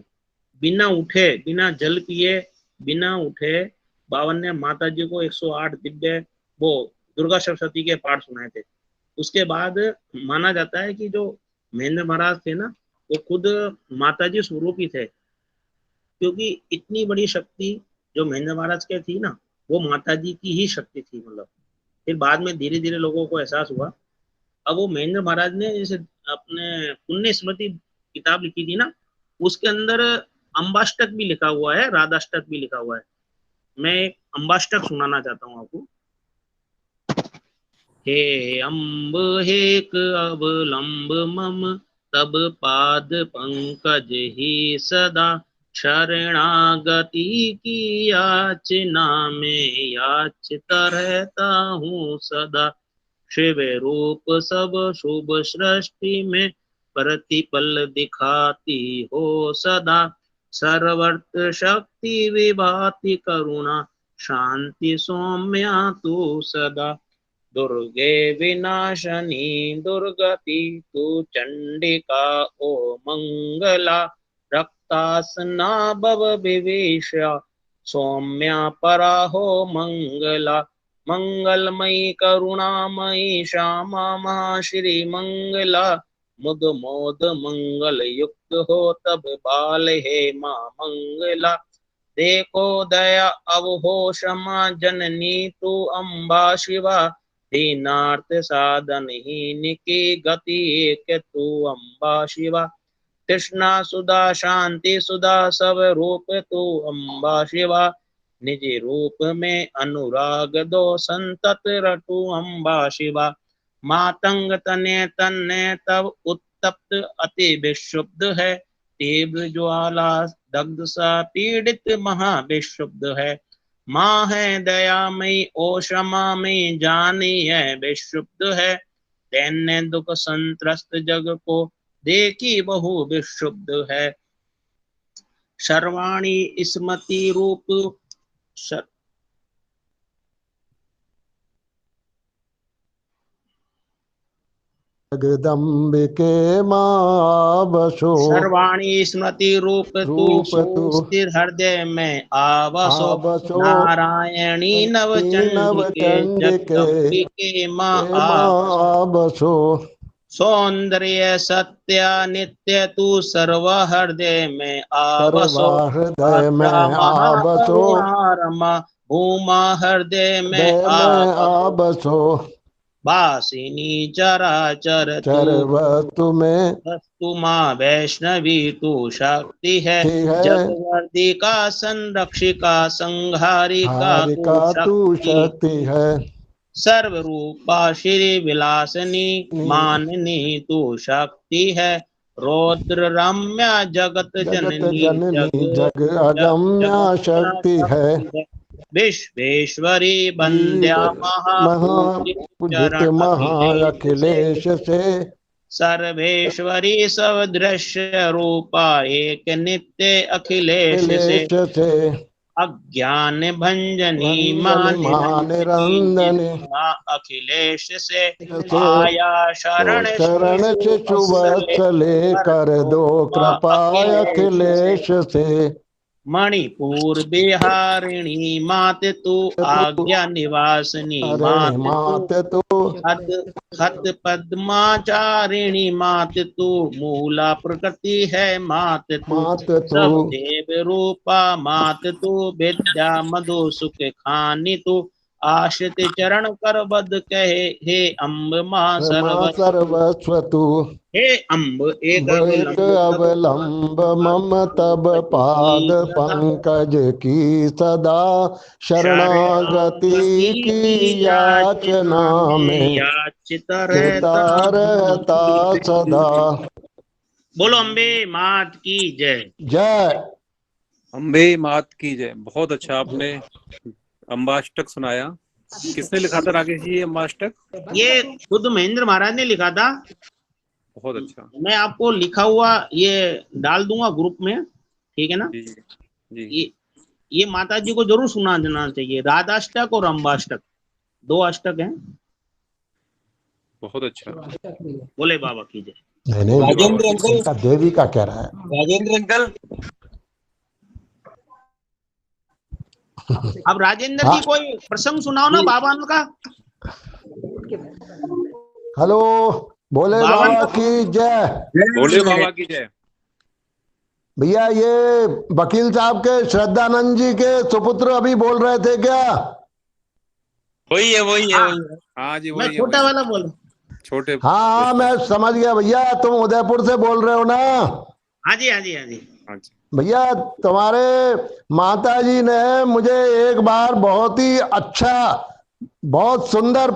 बिना उठे बिना जल पिए बिना उठे, बावन ने माता जी को 108 दिव्य वो दुर्गा सप्तशती के पाठ सुनाए थे। उसके बाद माना जाता है कि जो महेंद्र महाराज थे ना, वो खुद माता जी स्वरूप ही थे, क्योंकि इतनी बड़ी शक्ति जो महेंद्र महाराज के थी ना, वो माता जी की ही शक्ति थी। मतलब फिर बाद में धीरे धीरे लोगों को एहसास हुआ। अब वो महेंद्र महाराज ने जैसे अपने पुण्य स्मृति किताब लिखी थी ना, उसके अंदर अंबाष्टक भी लिखा हुआ है, राधाष्टक भी लिखा हुआ है। मैं एक अंबाष्टक सुनाना चाहता हूँ आपको। हे अम्ब हेक अवलंब मम, तब पाद पंकज ही सदा, शरणागति की याचना में याचता रहता हूँ सदा। शिव रूप सब शुभ सृष्टि में प्रतिपल दिखाती हो सदा। सर्वर्थ शक्ति विभाति करुणा, शांति सौम्या तू सदा। दुर्गे विनाशनी दुर्गति, तू चंडिका ओ मंगला। रक्तासना भव विवेशा, सौम्या परा हो मंगला। मंगलमयी करुणामयी श्यामा महा श्री मंगला। मुद मोद मंगल युक्त हो तब बाल हे माँ मंगला। देखो दया अब हो क्षमा जननी तू अम्बा शिवा। दीनार्थ साधन हीन की गति एक तू अम्बा शिवा। कृष्णा सुधा शांति सुधा सब रूप तू अम्बा शिवा। निज रूप में अनुराग दो संतत रटू अम्बा शिवा। मातंग तने तन्ने तब उत्तप्त अति विशुद्ध है। तीव्र ज्वाला दग्ध सा पीड़ित महाविशुद्ध है। माँ है दयामयी ओ क्षमा में जाने है विशुद्ध है, दैन्य दुख संत्रस्त जग को देखी बहु विशुद्ध है। सर्वाणी स्मृति रूप जगदम्बिके माँ बसो, सर्वाणी स्मृति रूप तू स्थिर हृदय में आवसो, नारायणी नवचंडिके जगदम्बिके माँ बसो। सौंदर्य सत्य नित्य तू सर्व हृदय में आवसो, महाकरुणारमा भूमा हृदय में आवसो। वासिनी चराचर तू वस्तु माँ वैष्णवी तू शक्ति है, जगवर्दिका संरक्षिका संहारिका तू शक्ति है। सर्व रूपा श्री विलासनी माननी तू शक्ति है, रौद्र रम्या जगत जननी जग अगम्या शक्ति है। विश्वेश्वरी वंद्या महापूजित महा अखिलेश से, सर्वेश्वरी सब दृश्य रूपा एक नित्य अखिलेश से। अज्ञान भंजनी मान निरंजनी अखिलेश से, आया शरण शिशु वत्सले कर दो कृपा अखिलेश से। मणिपुर बिहारिणी मात तू आज्ञा निवासिनी मात तू, हत पद्माचारिणी मात तू, मूला प्रकृति है मात तू, सब देव रूपा मात तू, विद्या मधु सुख खानी तू, आश्रित चरण कर बद कहे हे अम्ब माँ सर्वस्व तू। हे अम्ब एक अवलंब मम तब पाद पंकज की सदा, शरणागति की याचना में रहता सदा। बोलो अम्बे मात की जय। जय अम्बे मात की जय। बहुत अच्छा आपने अम्बाष्टक सुनाया। किसने लिखा था राकेश जी ये अम्बाष्टक? ये खुद महेंद्र महाराज ने लिखा था। बहुत अच्छा। मैं आपको लिखा हुआ ये डाल दूंगा ग्रुप में, ठीक है ना? जी जी। ये माता जी को जरूर सुना देना चाहिए। राधाष्टक और अम्बाष्टक 2 अष्टक हैं। बहुत अच्छा। बोले बाबा की जय। राजेंद्र अंकल का देवी का कह रहा है। राजेंद्र अंकल अब राजेंद्र जी कोई प्रसंग सुनाओ ना बाबा का। हेलो, भोले बाबा की जय। भोले बाबा की जय। भैया ये वकील साहब के श्रद्धानंद जी के सुपुत्र अभी बोल रहे थे क्या? वही है। हाँ जी मैं छोटा वाला बोल। छोटे। हाँ मैं समझ गया भैया, तुम उदयपुर से बोल रहे हो ना? हाँ जी। भैया तुम्हारे माता जी ने मुझे एक बार बहुत ही अच्छा बहुत सुंदर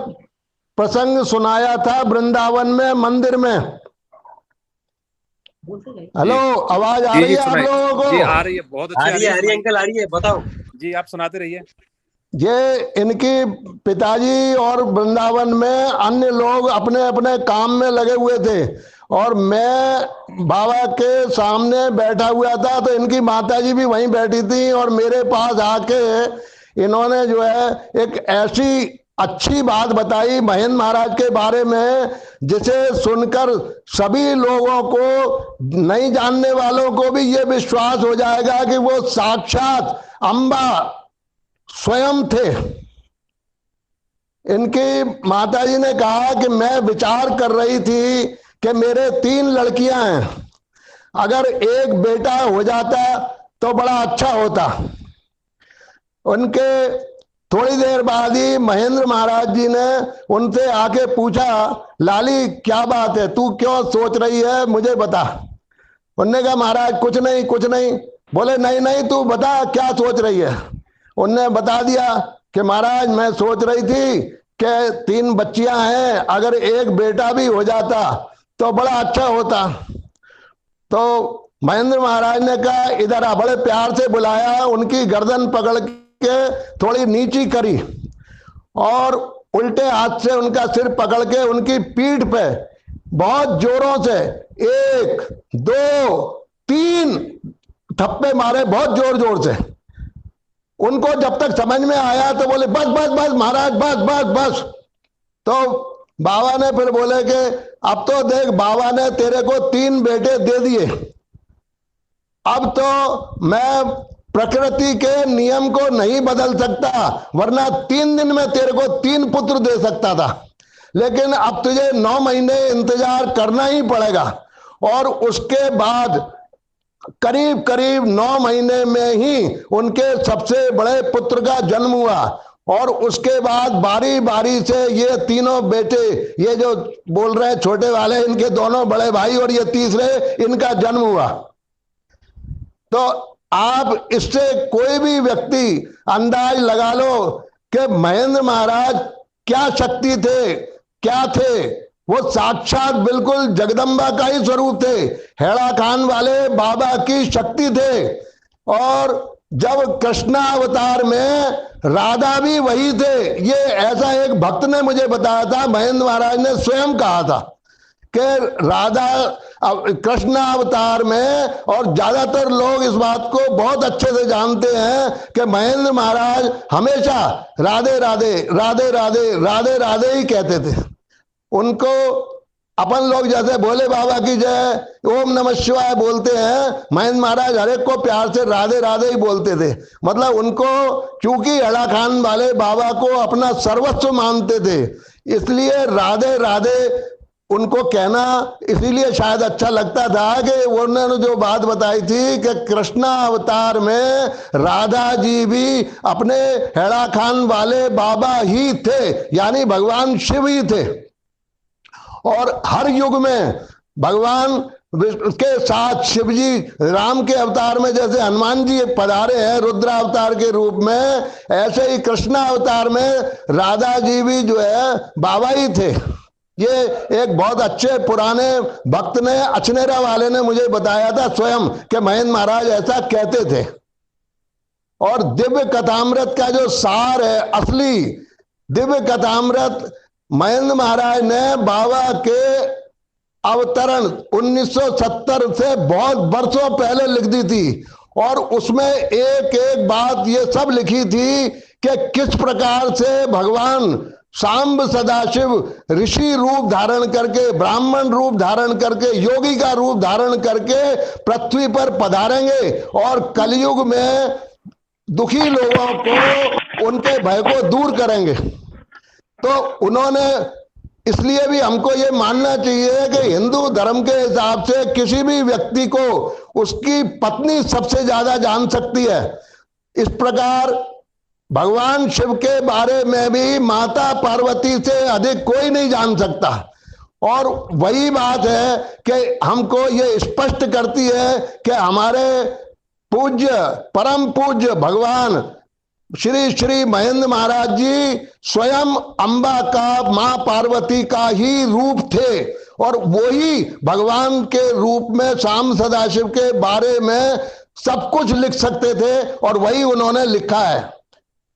प्रसंग सुनाया था वृंदावन में मंदिर में। हेलो, आवाज आ रही है आप लोगों को? जी आ रही है, बहुत अच्छी आ रही है अंकल, आ रही है, बताओ जी, आप सुनाते रहिए। ये इनकी पिताजी और वृंदावन में अन्य लोग अपने अपने काम में लगे हुए थे और मैं बाबा के सामने बैठा हुआ था, तो इनकी माताजी भी वहीं बैठी थी और मेरे पास आके इन्होंने जो है एक ऐसी अच्छी बात बताई महेंद्र महाराज के बारे में जिसे सुनकर सभी लोगों को, नहीं जानने वालों को भी ये विश्वास हो जाएगा कि वो साक्षात अम्बा स्वयं थे। इनकी माताजी ने कहा कि मैं विचार कर रही थी कि मेरे 3 लड़कियां हैं, अगर एक बेटा हो जाता तो बड़ा अच्छा होता। उनके थोड़ी देर बाद ही महेंद्र महाराज जी ने उनसे आके पूछा, लाली क्या बात है, तू क्यों सोच रही है, मुझे बता। उनने कहा महाराज कुछ नहीं। बोले नहीं तू बता क्या सोच रही है। उनने बता दिया कि महाराज मैं सोच रही थी कि 3 बच्चियां हैं, अगर एक बेटा भी हो जाता तो बड़ा अच्छा होता। तो महेंद्र महाराज ने कहा इधर आ, बड़े प्यार से बुलाया, उनकी गर्दन पकड़ के थोड़ी नीची करी और उल्टे हाथ से उनका सिर पकड़ के उनकी पीठ पे बहुत जोरों से 1 2 3 थप्पे मारे, बहुत जोर जोर से। उनको जब तक समझ में आया तो बोले बस बस बस महाराज, बस बस बस। तो बाबा ने फिर बोले कि अब तो देख, बाबा ने तेरे को 3 बेटे दे दिए, अब तो मैं प्रकृति के नियम को नहीं बदल सकता, वरना 3 दिन में तेरे को 3 पुत्र दे सकता था, लेकिन अब तुझे 9 महीने इंतजार करना ही पड़ेगा। और उसके बाद करीब करीब 9 महीने में ही उनके सबसे बड़े पुत्र का जन्म हुआ। और उसके बाद बारी बारी से ये तीनों बेटे, ये जो बोल रहे हैं छोटे वाले, इनके दोनों बड़े भाई और ये तीसरे, इनका जन्म हुआ। तो आप इससे कोई भी व्यक्ति अंदाज लगा लो कि महेंद्र महाराज क्या शक्ति थे, क्या थे। वो साक्षात बिल्कुल जगदम्बा का ही स्वरूप थे, हेड़ा खान वाले बाबा की शक्ति थे। और जब कृष्णावतार में राधा भी वही थे, ये ऐसा एक भक्त ने मुझे बताया था, महेंद्र महाराज ने स्वयं कहा था कि राधा कृष्णावतार में, और ज्यादातर लोग इस बात को बहुत अच्छे से जानते हैं कि महेंद्र महाराज हमेशा राधे राधे राधे राधे राधे राधे ही कहते थे। उनको अपन लोग जैसे भोले बाबा की जय, ओम नमः शिवाय बोलते हैं, महेंद्र महाराज हर एक को प्यार से राधे राधे ही बोलते थे। मतलब उनको चूंकि हेड़ा खान वाले बाबा को अपना सर्वस्व मानते थे, इसलिए राधे राधे उनको कहना इसीलिए शायद अच्छा लगता था कि उन्होंने जो बात बताई थी कि कृष्णा अवतार में राधा जी भी अपने हेड़ा खान वाले बाबा ही थे, यानी भगवान शिव ही थे। और हर युग में भगवान के साथ शिव जी, राम के अवतार में जैसे हनुमान जी पधारे हैं रुद्र अवतार के रूप में, ऐसे ही कृष्णा अवतार में राधा जी भी जो है बाबा ही थे। ये एक बहुत अच्छे पुराने भक्त ने, अचनेरा वाले ने मुझे बताया था स्वयं कि महेंद्र महाराज ऐसा कहते थे। और दिव्य कथामृत का जो सार है, असली दिव्य कथामृत महेंद्र महाराज ने बाबा के अवतरण 1970 से बहुत वर्षों पहले लिख दी थी। और उसमें एक एक बात ये सब लिखी थी कि किस प्रकार से भगवान सांब सदाशिव ऋषि रूप धारण करके, ब्राह्मण रूप धारण करके, योगी का रूप धारण करके पृथ्वी पर पधारेंगे और कलयुग में दुखी लोगों को, उनके भय को दूर करेंगे। तो उन्होंने, इसलिए भी हमको ये मानना चाहिए कि हिंदू धर्म के हिसाब से किसी भी व्यक्ति को उसकी पत्नी सबसे ज्यादा जान सकती है। इस प्रकार भगवान शिव के बारे में भी माता पार्वती से अधिक कोई नहीं जान सकता। और वही बात है कि हमको ये स्पष्ट करती है कि हमारे पूज्य, परम पूज्य भगवान श्री श्री महेंद्र महाराज जी स्वयं अम्बा का, मां पार्वती का ही रूप थे। और वही भगवान के रूप में शाम सदाशिव के बारे में सब कुछ लिख सकते थे, और वही उन्होंने लिखा है।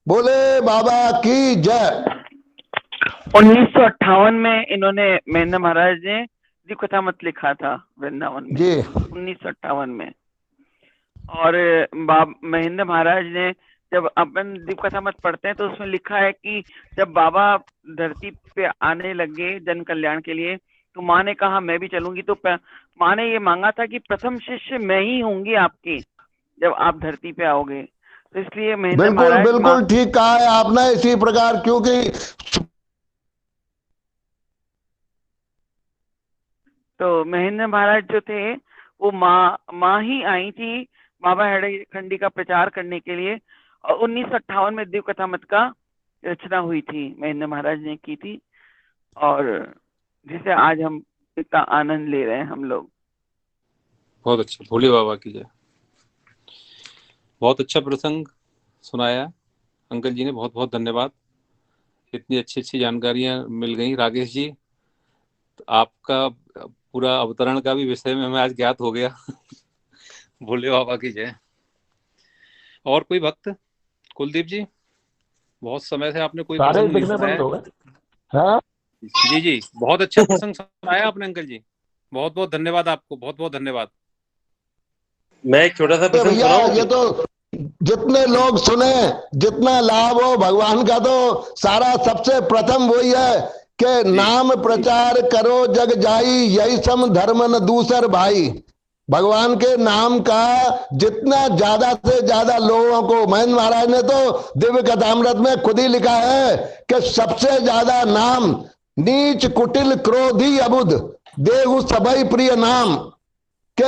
बोले बाबा की जय। 1958 में इन्होंने, महेंद्र महाराज ने दिव्य कथामृत लिखा था वृंदावन में जी, 1958 में। और महेंद्र महाराज ने, जब अपन दिव्य कथामृत पढ़ते हैं तो उसमें लिखा है कि जब बाबा धरती पे आने लगे जन कल्याण के लिए, तो माँ ने कहा मैं भी चलूंगी। तो माँ ने ये मांगा था कि प्रथम शिष्य मैं ही होंगी आपकी जब आप धरती पे आओगे। तो इसलिए महेंद्र महाराज, बिल्कुल ठीक कहा है आपने। इसी प्रकार, क्योंकि तो महेंद्र महाराज जो थे वो माँ ही आई थी बाबा हेड़े खंडी का प्रचार करने के लिए। और 1958 में दिव्य कथामृत का रचना हुई थी, महेंद्र महाराज ने की थी, और जिसे आज हम इतना आनंद ले रहे हैं हम लोग। बहुत अच्छा, भोले बाबा की जय। बहुत अच्छा प्रसंग सुनाया अंकल जी ने, बहुत बहुत धन्यवाद। इतनी अच्छी अच्छी जानकारियां मिल गई। राकेश जी, आपका पूरा अवतरण का भी विषय में मैं आज ज्ञात हो गया। भोले बाबा की जय। और कोई भक्त कुलदीप जी, बहुत समय से आपने कोई सारे प्रसंग नहीं दिखने बंद सुनाया। हो गए। हाँ जी जी, बहुत अच्छा प्रसंग सुनाया आपने अंकल जी, बहुत बहुत धन्यवाद आपको, बहुत बहुत धन्यवाद। मैं एक छोटा सा प्रसंग भैया, सुनाऊं? ये तो जितने लोग सुने, जितना लाभ हो भगवान का, तो सारा सबसे प्रथम वही है कि नाम प्रचार करो जग जाई, यही सम धर्म न दूसर भाई। भगवान के नाम का जितना ज्यादा से ज्यादा लोगों को, महेंद्र महाराज ने तो दिव्य कथामृत में खुद ही लिखा है कि सबसे ज्यादा नाम नीच कुटिल क्रोधी अबुध देहु सबई प्रिय नाम, कि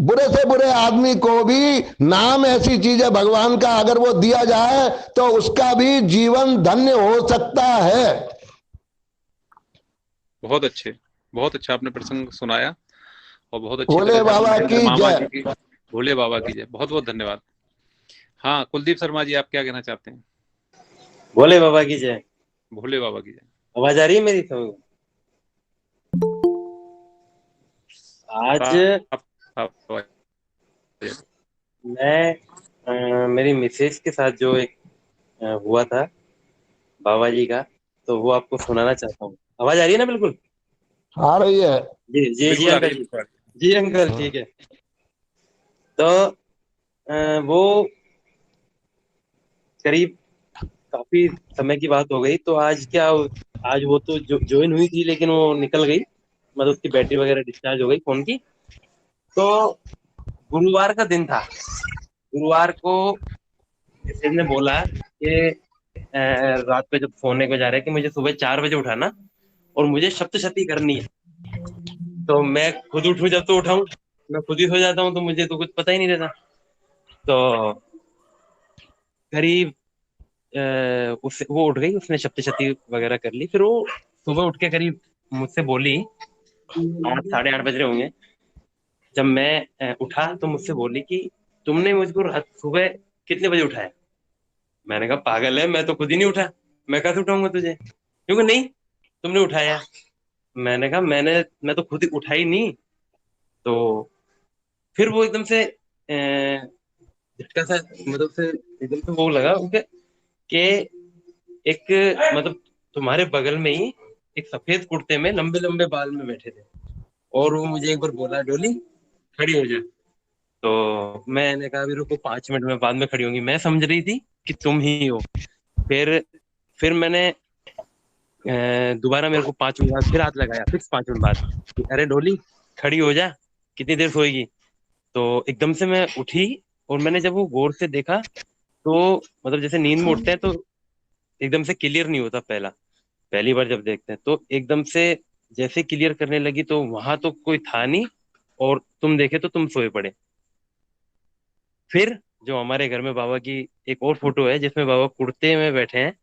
बुरे से बुरे आदमी को भी नाम ऐसी चीज है भगवान का, अगर वो दिया जाए तो उसका भी जीवन धन्य हो सकता है। बहुत अच्छे, बहुत अच्छा आपने प्रसंग सुनाया और बहुत अच्छी भोले तरह से बाबा आपने की मामा जय। जी की, भोले बाबा की जय, बहुत बहुत धन्यवाद। हाँ कुलदीप शर्मा जी, आप क्या कहना चाहते हैं? भोले बाबा की जय। भोले बाबा की जय। आवाज आ रही है मेरी? समझ आज मैं मेरी मिसेज के साथ जो एक हुआ था बाबा जी का, तो वो आपको सुनाना चाहता हूँ। आवाज आ रही है ना? बिल्कुल आ रही है। जी जी जी बिल्कुल आ रही अंकल है, जी। बिल्कुल आ रही है। जी अंकल, ठीक है। तो वो करीब काफी समय की बात हो गई। तो आज क्या, आज वो तो ज्वाइन हुई थी, लेकिन वो निकल गई, मतलब उसकी बैटरी वगैरह डिस्चार्ज हो गई फोन की। तो गुरुवार का दिन था। गुरुवार को मिसेज ने बोला कि रात को जब सोने को जा रहे कि मुझे सुबह 4 बजे उठाना और मुझे सप्तशती करनी है। तो मैं खुद उठूं जब तो उठाऊं, मैं खुद ही सो जाता हूँ, तो मुझे तो कुछ पता ही नहीं रहता। तो करीब उससे वो उठ गई, उसने सप्तशती वगैरह कर ली। फिर वो सुबह उठ के करीब मुझसे बोली, 8 साढ़े 8 बज रहे होंगे, जब मैं उठा तो मुझसे बोली कि तुमने मुझको रात सुबह कितने बजे उठाया? मैंने कहा पागल है, मैं तो खुद ही नहीं उठा, मैं कैसे उठाऊंगा तुझे? क्योंकि नहीं, तुमने उठाया। मैंने कहा मैं तो खुद ही उठा ही नहीं। तो फिर वो एकदम से झटका सा, मतलब से एकदम से वो लगा उनके कि एक, मतलब तुम्हारे बगल में ही एक सफेद कुर्ते में लंबे लंबे बाल में बैठे थे, और वो मुझे एक बार बोला, डोली खड़ी हो जा। तो मैंने कहा अभी रुको 5 मिनट में, बाद में खड़ी होंगी। मैं समझ रही थी कि तुम ही हो। फिर मैंने दोबारा, मेरे को 5 मिनट बाद फिर हाथ लगाया, फिक्स 5 मिनट बाद, कि अरे डोली खड़ी हो जा, कितनी देर सोएगी? तो एकदम से मैं उठी, और मैंने जब वो गौर से देखा, तो मतलब जैसे नींद में उठते हैं तो एकदम से क्लियर नहीं होता, पहली बार जब देखते हैं तो एकदम से जैसे क्लियर करने लगी, तो वहां तो कोई था नहीं, और तुम देखे तो तुम सोए पड़े। फिर जो हमारे घर में बाबा की एक और फोटो है जिसमें बाबा कुर्ते में बैठे हैं,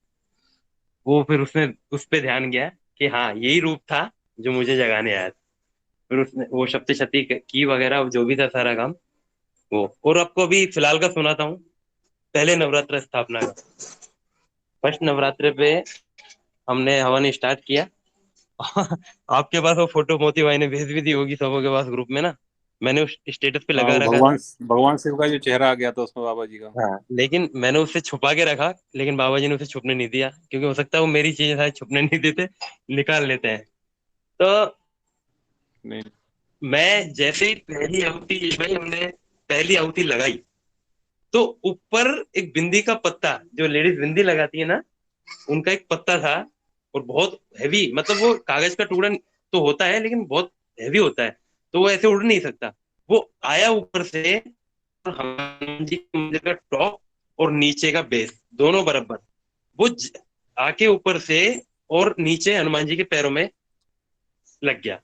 वो फिर उसने उस पे ध्यान गया कि हाँ यही रूप था जो मुझे जगाने आया था। फिर उसने वो सप्तशती की वगैरह जो भी था सारा काम वो। और आपको अभी फिलहाल का सुनाता हूँ, पहले नवरात्र स्थापना का। फर्स्ट नवरात्र पे हमने हवन स्टार्ट किया। आपके पास वो फोटो मोती भाई ने भेज भी दी होगी सबों के पास ग्रुप में ना, मैंने उस स्टेटस पे लगा हाँ, रखा था। भगवान शिव का जो चेहरा आ गया था उसमें बाबा जी का। हाँ, लेकिन मैंने उसे छुपा के रखा, लेकिन बाबा जी ने उसे छुपने नहीं दिया, क्योंकि हो सकता है वो मेरी चीजें शायद छुपने नहीं देते, निकाल लेते हैं। तो नहीं, मैं जैसे ही पहली आहुति, भाई हमने पहली आहुति लगाई, तो ऊपर एक बिंदी का पत्ता, जो लेडीज बिंदी लगाती है ना, उनका एक पत्ता था, और बहुत हैवी, मतलब वो कागज का टुकड़ा तो होता है लेकिन बहुत हैवी होता है, तो वो ऐसे उड़ नहीं सकता। वो आया ऊपर से, और हनुमान जी के मंदिर का टॉप और नीचे का बेस दोनों बराबर, वो आके ऊपर से और नीचे हनुमान जी के पैरों में लग गया।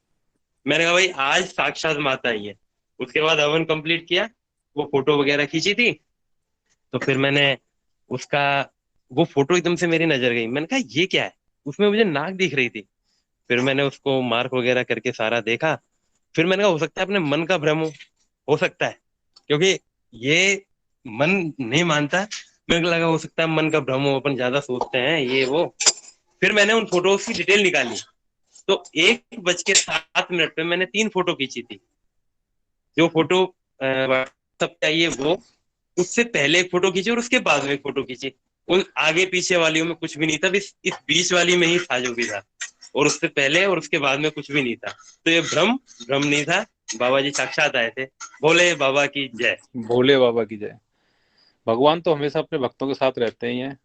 मैंने कहा भाई आज साक्षात माता आई है। उसके बाद हवन कंप्लीट किया, वो फोटो वगैरह खींची थी, तो फिर मैंने उसका, वो फोटो एकदम से मेरी नजर गई, मैंने कहा ये क्या है? उसमें मुझे नाक दिख रही थी। फिर मैंने उसको मार्क वगैरह करके सारा देखा। फिर मैंने कहा हो सकता है अपने मन का भ्रम हो सकता है, क्योंकि ये मन नहीं मानता। मेरे को लगा हो सकता है मन का भ्रम हो, अपन ज्यादा सोचते हैं ये वो। फिर मैंने उन फोटोज की डिटेल निकाली, तो 1:07 पे मैंने 3 फोटो खींची थी। जो फोटो व्हाट्सएप चाहिए वो, उससे पहले एक फोटो खींची और उसके बाद में एक फोटो खींची। उन आगे पीछे वालियों में कुछ भी नहीं था, इस बीच वाली में ही था जो भी था, और उससे पहले और उसके बाद में कुछ भी नहीं था। तो ये भ्रम नहीं था, बाबा जी साक्षात आए थे। भोले बाबा की जय। भोले बाबा की जय। भगवान तो हमेशा अपने भक्तों के साथ रहते ही हैं,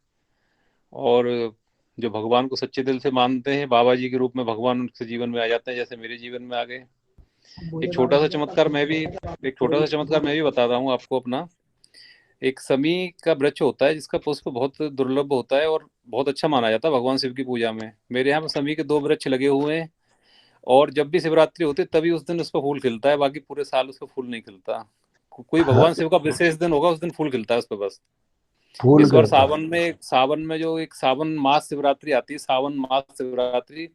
और जो भगवान को सच्चे दिल से मानते हैं, बाबा जी के रूप में भगवान उनके जीवन में आ जाते हैं, जैसे मेरे जीवन में आ गए। एक छोटा सा चमत्कार मैं भी बताता हूँ आपको अपना। एक समी का वृक्ष होता है जिसका पुष्प बहुत दुर्लभ होता है और बहुत अच्छा माना जाता है भगवान शिव की पूजा में। मेरे यहाँ समी के 2 वृक्ष लगे हुए हैं, और जब भी शिवरात्रि होती है तभी उस दिन उसका फूल खिलता है, बाकी पूरे साल उसका फूल नहीं खिलता। कोई भगवान शिव का विशेष दिन होगा, उस दिन फूल खिलता है उस पर बस। फूल इस बार करता सावन में जो एक सावन मास शिवरात्रि आती है, सावन मास शिवरात्रि,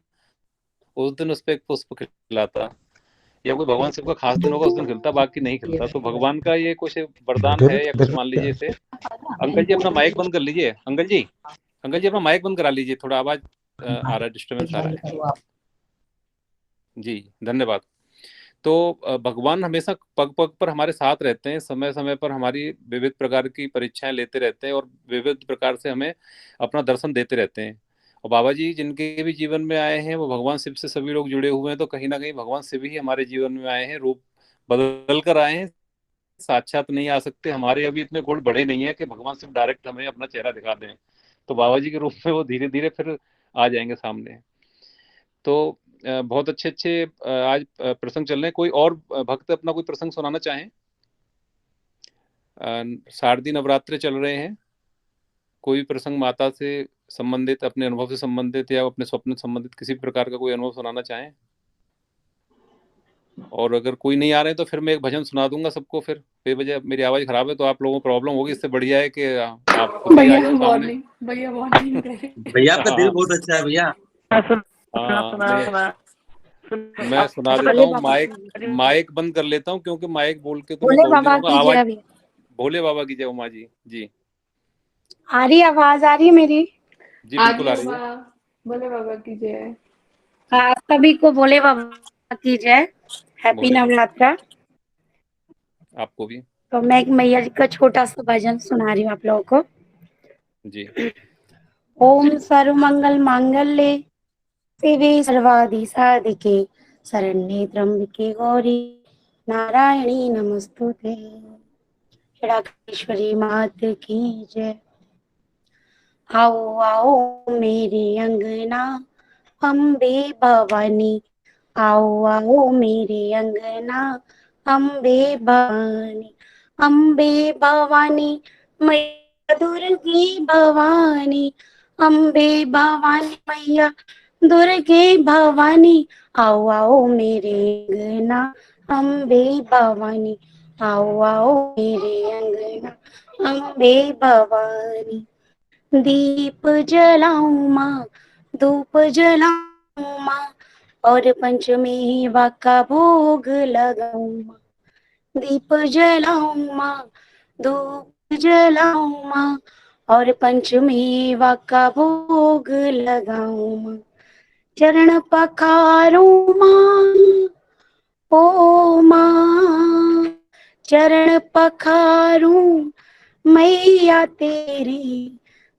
उस दिन उस पर एक पुष्प खिलाता, या कोई भगवान शिव का खास दिन होगा उस दिन खिलता, बाकी नहीं खिलता। तो भगवान का ये कुछ वरदान है या कुछ मान लीजिए इसे। अंकल जी अपना माइक बंद कर लीजिए। अंकल जी अपना माइक बंद करा लीजिए, थोड़ा आवाज आ रहा है, डिस्टर्बेंस आ रहा है जी। धन्यवाद। तो भगवान हमेशा पग पग पर हमारे साथ रहते हैं, समय समय पर हमारी विविध प्रकार की परीक्षाएं लेते रहते हैं, और विविध प्रकार से हमें अपना दर्शन देते रहते हैं। और बाबा जी जिनके भी जीवन में आए हैं, वो भगवान शिव से सभी लोग जुड़े हुए हैं। तो कहीं ना कहीं भगवान शिव ही हमारे जीवन में आए हैं, रूप बदल कर आए हैं, साक्षात नहीं आ सकते। हमारे अभी इतने गुण बढ़े नहीं है कि भगवान शिव डायरेक्ट हमें अपना चेहरा दिखा दें, तो बाबा जी के रूप में वो धीरे धीरे फिर आ जाएंगे सामने। तो बहुत अच्छे आज प्रसंग चल रहे हैं। कोई और भक्त अपना कोई प्रसंग सुनाना चाहें? शारदीय नवरात्रे चल रहे हैं, कोई प्रसंग माता से संबंधित, अपने अनुभव से संबंधित या अपने स्वप्न से संबंधित किसी प्रकार का कोई अनुभव सुनाना चाहें? और अगर कोई नहीं आ रहे तो फिर मैं एक भजन सुना दूंगा सबको। फिर बेवजह मेरी आवाज खराब है तो आप लोगों को प्रॉब्लम होगी, इससे बढ़िया है कि आप खुद ही आ जाओ सामने। भैया वार्निंग दे रहे हैं। भैया आपका दिल बहुत अच्छा है भैया। मैं सुना देता हूँ। माइक बंद कर लेता हूँ, क्योंकि माइक बोल के तो मैं भोले बोल नहीं बाबा पाऊंगा। की आवाज जय। भोले बाबा की जय। उमा जी जी आ रही आवाज आ रही है मेरी? जी बिल्कुल आ रही है। भोले बाबा की जय। हाँ, सभी को भोले बाबा की जय। हैप्पी भोले बाबा नवरात्रा। आपको भी तो मैं एक मैया जी का छोटा सा भजन सुना रही हूँ आप लोगों को जी। ओम सर्वमंगल मांगल्ये शिवे सर्वादि साधिके शरण्ये त्र्यंबके गौरी नारायणी नमस्तुते। षडाक्षरी मात की जय। आओ आओ मेरे अंगना अम्बे भवानी, आओ आओ मेरे अंगना अम्बे भवानी। अम्बे भवानी मैया दुर्गे भवानी, अम्बे भवानी मैया दुर्गे भवानी। आओ आओ मेरे अंगना अम्बे भवानी, आओ आओ मेरे अंगना अम्बे भवानी। दीप जलाऊं माँ, धूप जलाऊं माँ, और पंचमेवा का भोग लगाऊं माँ। दीप जलाऊं माँ, धूप जलाऊं माँ, और पंचमेवा का भोग लगाऊं माँ। चरण पखारूं माँ, ओ माँ, चरण पखारूं मैया तेरी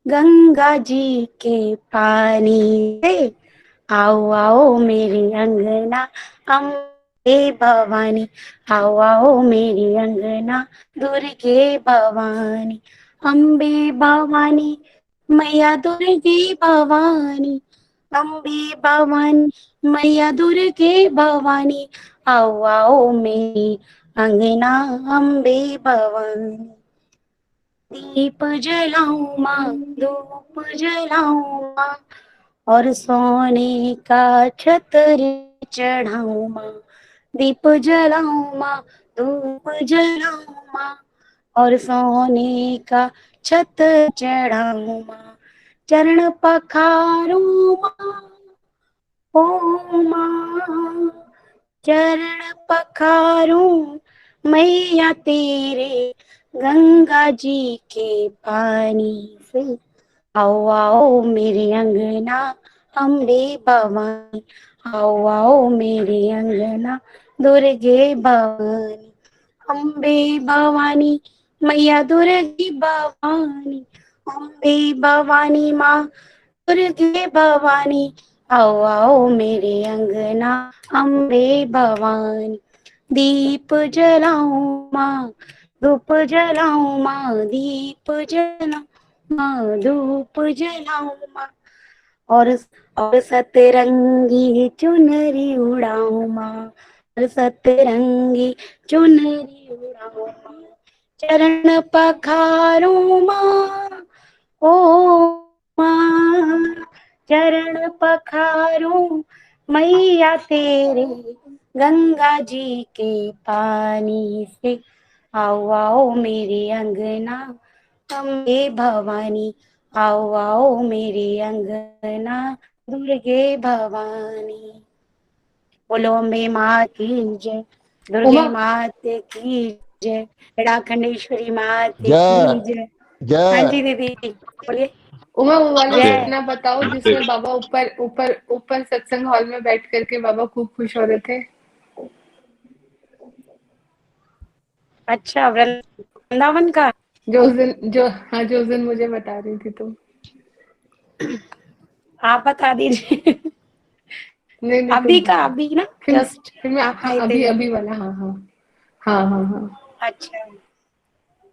गंगा जी के पानी से। आओ आओ मेरे अंगना अम्बे भवानी, आओ आओ मेरे अंगना दुर्गे भवानी। अम्बे भवानी मैया दुर्गे भवानी, अम्बे भवानी मैया दुर्गे भवानी। आओ आओ मेरी अंगना अम्बे भवानी। दीप जलाऊं माँ, धूप जलाऊं माँ, और सोने का छत्र चढ़ाऊं माँ। दीप जलाऊं माँ, धूप जलाऊं माँ, और सोने का छत्र चढ़ाऊं माँ। चरण पखारूं माँ, ओ माँ, चरण पखारूं मैया तेरे गंगा जी के पानी से। आओ आओ मेरे अंगना अम्बे भवानी, आओ आओ मेरे अंगना दुर्गे भवानी। अम्बे भवानी मैया दुर्गे भवानी, अम्बे भवानी माँ दुर्गे भवानी, आओ आओ मेरे अंगना अम्बे भवानी। दीप जलाऊं माँ, धूप जलाऊं माँ, दीप जलाऊं माँ, धूप जलाऊं माँ, और सतरंगी चुनरी उड़ाऊं माँ, और सतरंगी चुनरी उड़ाऊं माँ, चरण पखारूं माँ, ओ माँ चरण पखारूं मैया तेरे गंगा जी के पानी से, आओ आओ मेरे अंगना अम्बे भवानी, आओ आओ मेरे अंगना दुर्गे भवानी। बोलो अम्बे माँ की जय, दुर्गे उमा मात की जय, खंडेश्वरी मात की जय जय। हाँ जय। जी दीदी बोलिए। उमा, वो वाला जय। गाना बताओ जिसमें बाबा ऊपर ऊपर ऊपर सत्संग हॉल में बैठ करके बाबा खूब खुश हो रहे थे। अच्छा, वृंदावन का जो उस दिन मुझे बता रही थी तुम। आप बता दीजिए। नहीं नहीं, अभी तुम का बताओ। अभी ना फिर जस्ट फिर मैं हाँ, आए थे अभी जब। अभी वाला। हाँ हाँ हाँ हाँ हाँ। अच्छा,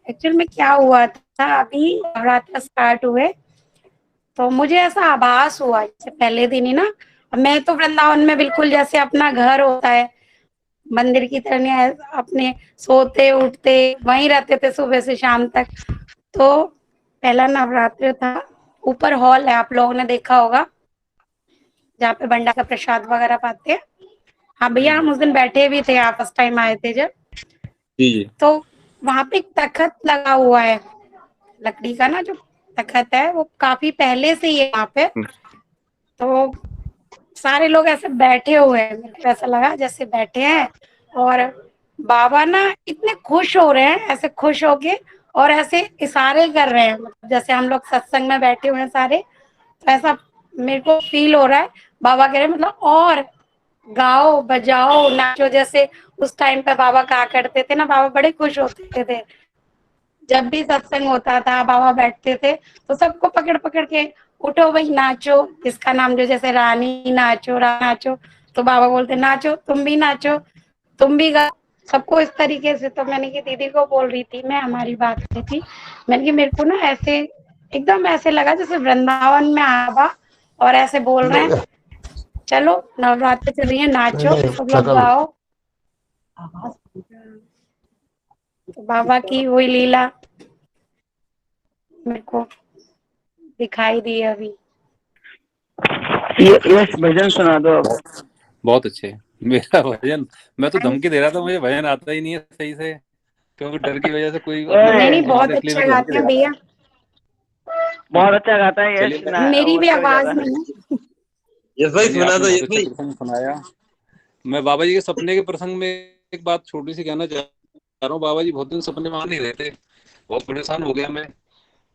एक्चुअल में क्या हुआ था, अभी नवरात्र स्टार्ट हुए तो मुझे ऐसा आभास हुआ जैसे पहले दिन ही ना, मैं तो वृंदावन में बिल्कुल जैसे अपना घर होता है मंदिर की तरह नहीं है, अपने सोते उठते वहीं रहते थे सुबह से शाम तक। तो पहला नवरात्र था, ऊपर हॉल है, आप लोगों ने देखा होगा, जहाँ पे बंडा का प्रसाद वगैरह पाते हैं। हाँ भैया, हम उस दिन बैठे भी थे, आप फर्स्ट टाइम आए थे जब। जी जी। तो वहां पे एक तखत लगा हुआ है, लकड़ी का ना जो तखत है, वो काफी पहले से ही है वहां पे। तो सारे लोग ऐसे बैठे हुए हैं, मेरे को ऐसा लगा जैसे बैठे हैं, और बाबा ना इतने खुश हो रहे हैं, ऐसे खुश होके, और ऐसे इशारे कर रहे हैं, मतलब जैसे हम लोग सत्संग में बैठे हुए हैं सारे, तो ऐसा मेरे को फील हो रहा है। बाबा कह रहे हैं मतलब और गाओ बजाओ नाचो, जैसे उस टाइम पे बाबा कहा करते थे ना, बाबा बड़े खुश होते थे जब भी सत्संग होता था, बाबा बैठते थे तो सबको पकड़ पकड़ के उठो भाई नाचो, इसका नाम जो जैसे रानी नाचो नाचो, तो बाबा बोलते नाचो, तुम भी नाचो, तुम भी गाओ, सबको इस तरीके से। तो मैंने की दीदी को बोल रही थी मैं, हमारी बात हुई थी, मैंने कि मेरे को ना ऐसे एकदम ऐसे लगा जैसे वृंदावन में आवा, और ऐसे बोल रहे हैं चलो नवरात्र चल रही है, नाचो नहीं, सब लोग शकल गाओ। तो बाबा की हुई लीला मेरे को दिखाई दी अभी। यश भजन सुना दो अब। बहुत अच्छे। मेरा भजन, मैं तो धमकी दे रहा था, मुझे भजन आता ही नहीं है सही से, क्योंकि डर की वजह से कोई अपना नहीं नहीं, भजन सुना बहुत दे, इसलिए अच्छा मैं धमकी गाते दे हैं रहा था। भैया। बहुत अच्छा गाता है यश चलिए मैं ना, मेरी वो भी अच्छा भी आवाज गाता है। नहीं है। यस भाई नहीं नहीं, सुना आपने दो, बहुत यस अच्छा भाई। प्रसंग सुनाया। मैं बाबा जी के सपने के प्रसंग में एक बात छोटी सी कहना चाह रहा हूँ। बाबा जी बहुत दिन सपने में आ नहीं रहे थे, बहुत परेशान हो गया मैं।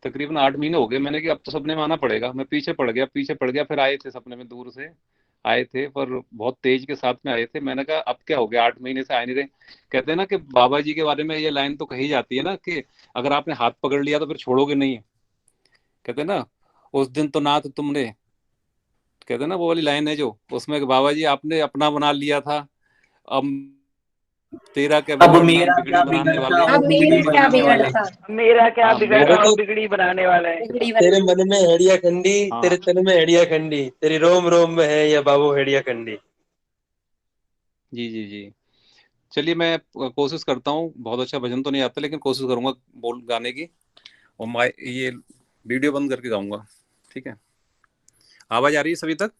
तकरीबन 8 महीने हो गए, मैंने कि अब तो सपने में आना पड़ेगा। मैं पीछे पड़ गया, फिर आए थे सपने में, दूर से आए थे पर बहुत तेज के साथ में आए थे। मैंने कहा अब क्या हो गया, 8 महीने से आए नहीं रहे। कहते हैं ना कि बाबा जी के बारे में ये लाइन तो कही जाती है ना कि अगर आपने हाथ पकड़ लिया तो फिर छोड़ोगे नहीं। कहते हैं ना, उस दिन तो नाथ तुमने, कहते हैं ना वो वाली लाइन है जो उसमें कि बाबा जी आपने अपना बना लिया था, अब तेरा क्या अब बिगड़ना, मेरा बिगड़ी क्या बनाने बिगड़ता, वाले। अब वो मेरा बिगड़ी क्या बनाने वाले। बिगड़ता, मेरा क्या हाँ बिगड़ता, मेरा वो तो, बिगड़ी बनाने वाला है। बिगड़ी तेरे बना। मन में हेड़िया खंडी, हाँ तेरे तन में हेड़िया खंडी, तेरी रोम रोम में है या बाबू हेड़िया खंडी। जी जी जी। चलिए मैं कोशिश करता हूँ, बहुत अच्छा भजन तो नहीं आता लेकिन कोशिश करूंगा बोल गाने की, और ये वीडियो बंद करके गाऊंगा, ठीक है। आवाज आ रही है सभी तक?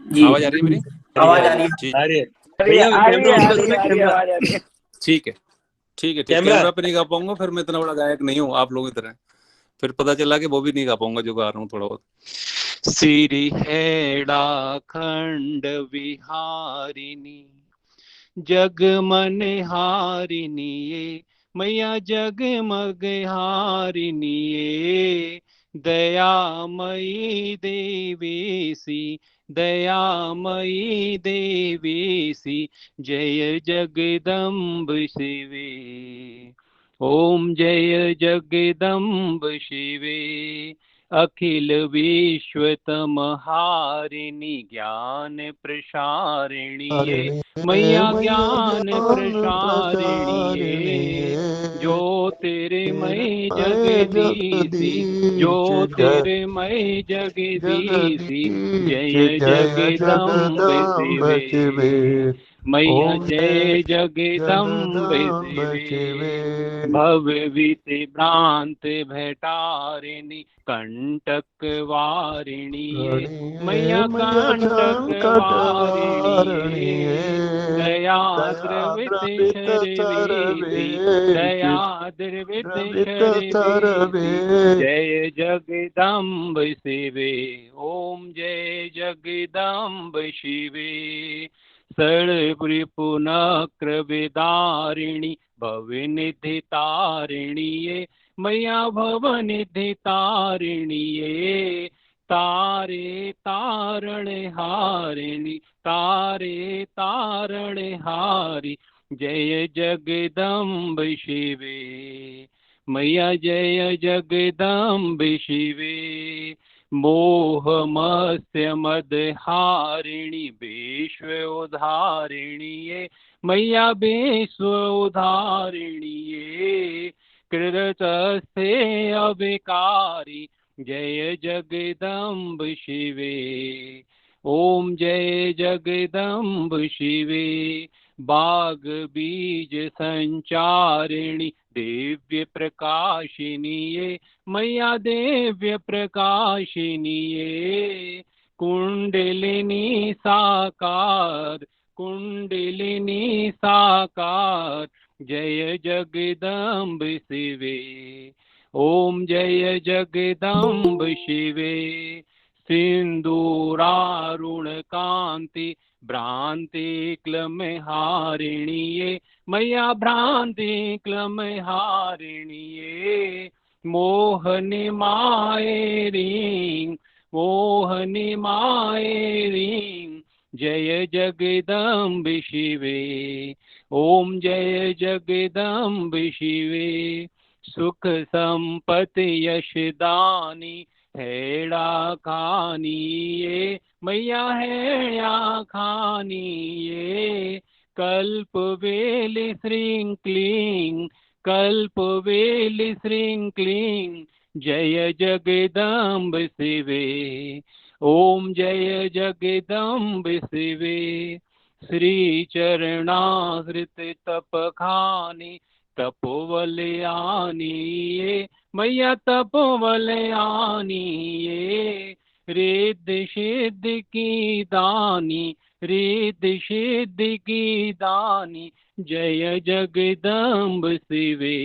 जी आवाज आ रही है मेरी? आवाज आ रही जी आ रही है आ रही है, भैया, आ रही कैमरा है, ऑन आ कर रही दो है, ना, आ रही है, कैमरा आवाज आ रही है। ठीक है ठीक है। कैमरा। कैमरा पे नहीं गा पाऊंगा, फिर मैं इतना बड़ा गायक नहीं हूँ आप लोगों की तरह, फिर पता चला कि वो भी नहीं गा पाऊंगा जो गा रहा हूँ थोड़ा बहुत। सिरि हेड़ा खंड विहारिणी, जग मन हारिणी ये, मैया जगमग हारिणी ये, दयामयी देवेसी, दयामयी देवेसी, जय जगदम्ब शिवे। ओम जय जगदम्ब शिवे। अखिल विश्वतमहारिणि ज्ञान प्रसारिणी ये, मैया ज्ञान प्रसारिणी ये, ज्योतिर्मय जगदीशी, ज्योतिर्मय जगदीशी, जय जगदम्ब शिवे। मैया जय जगदम्ब शिवे। भव भीति भ्रांत भटारिणी, कंटक वारिणी ये, मैया कंटक वारिणी ये, दया द्रवित शर्वेति, दया द्रवित शर्वेति, जय जगदम्ब शिवे। ओम जय जगदम्ब शिवे। सर्वरिपुनक्र विदारिणी, भवनिधि तारिणी ये, मैया भवनिधि तारिणी ये, तारे तारण हारिणी, तारे तारण हारी, जय जगदम्ब शिवे। मैया जय जगदम्ब शिवे। मोह मत्स्य मदहारिणी, विश्व उधारिणी ये, मैया विश्व उधारिणी ये, कृतस्थे अविकारी, जय जगदम्ब शिवे। ओम जय जगदम्ब शिवे। बाग बीज संचारिणी, दिव्य प्रकाशिनी ये, मैया दिव्य प्रकाशिनी ये, कुंडलिनी साकार, कुंडलिनी साकार, जय जगदम्ब शिवे। ओम जय जगदम्ब शिवे। सिंदूरारुण कांति, भ्रांति क्लम हारिणी ये, मैया भ्रांति क्लम हारिणी ये, मोहनी माए रीं, मोहनी माए रीं, जय जगदम्ब शिवे। ओम जय जगदम्ब शिवे। सुख संपत्ति यशदानी, हेड़ा खानी ये, मैया हेड़ा खानी ये, कल्प वेल श्रीं क्लीं, कल्प वेल श्रीं क्लीं, जय जगदम्ब शिवे। ओम जय जगदम्ब शिवे। श्री चरणाहृत तपखानी, तपोवलयानी ये, मैया तपोवलयानी ये, रिद्धि सिद्धि की दानी, रिद्धि सिद्धि की दानी, जय जगदम्ब शिवे।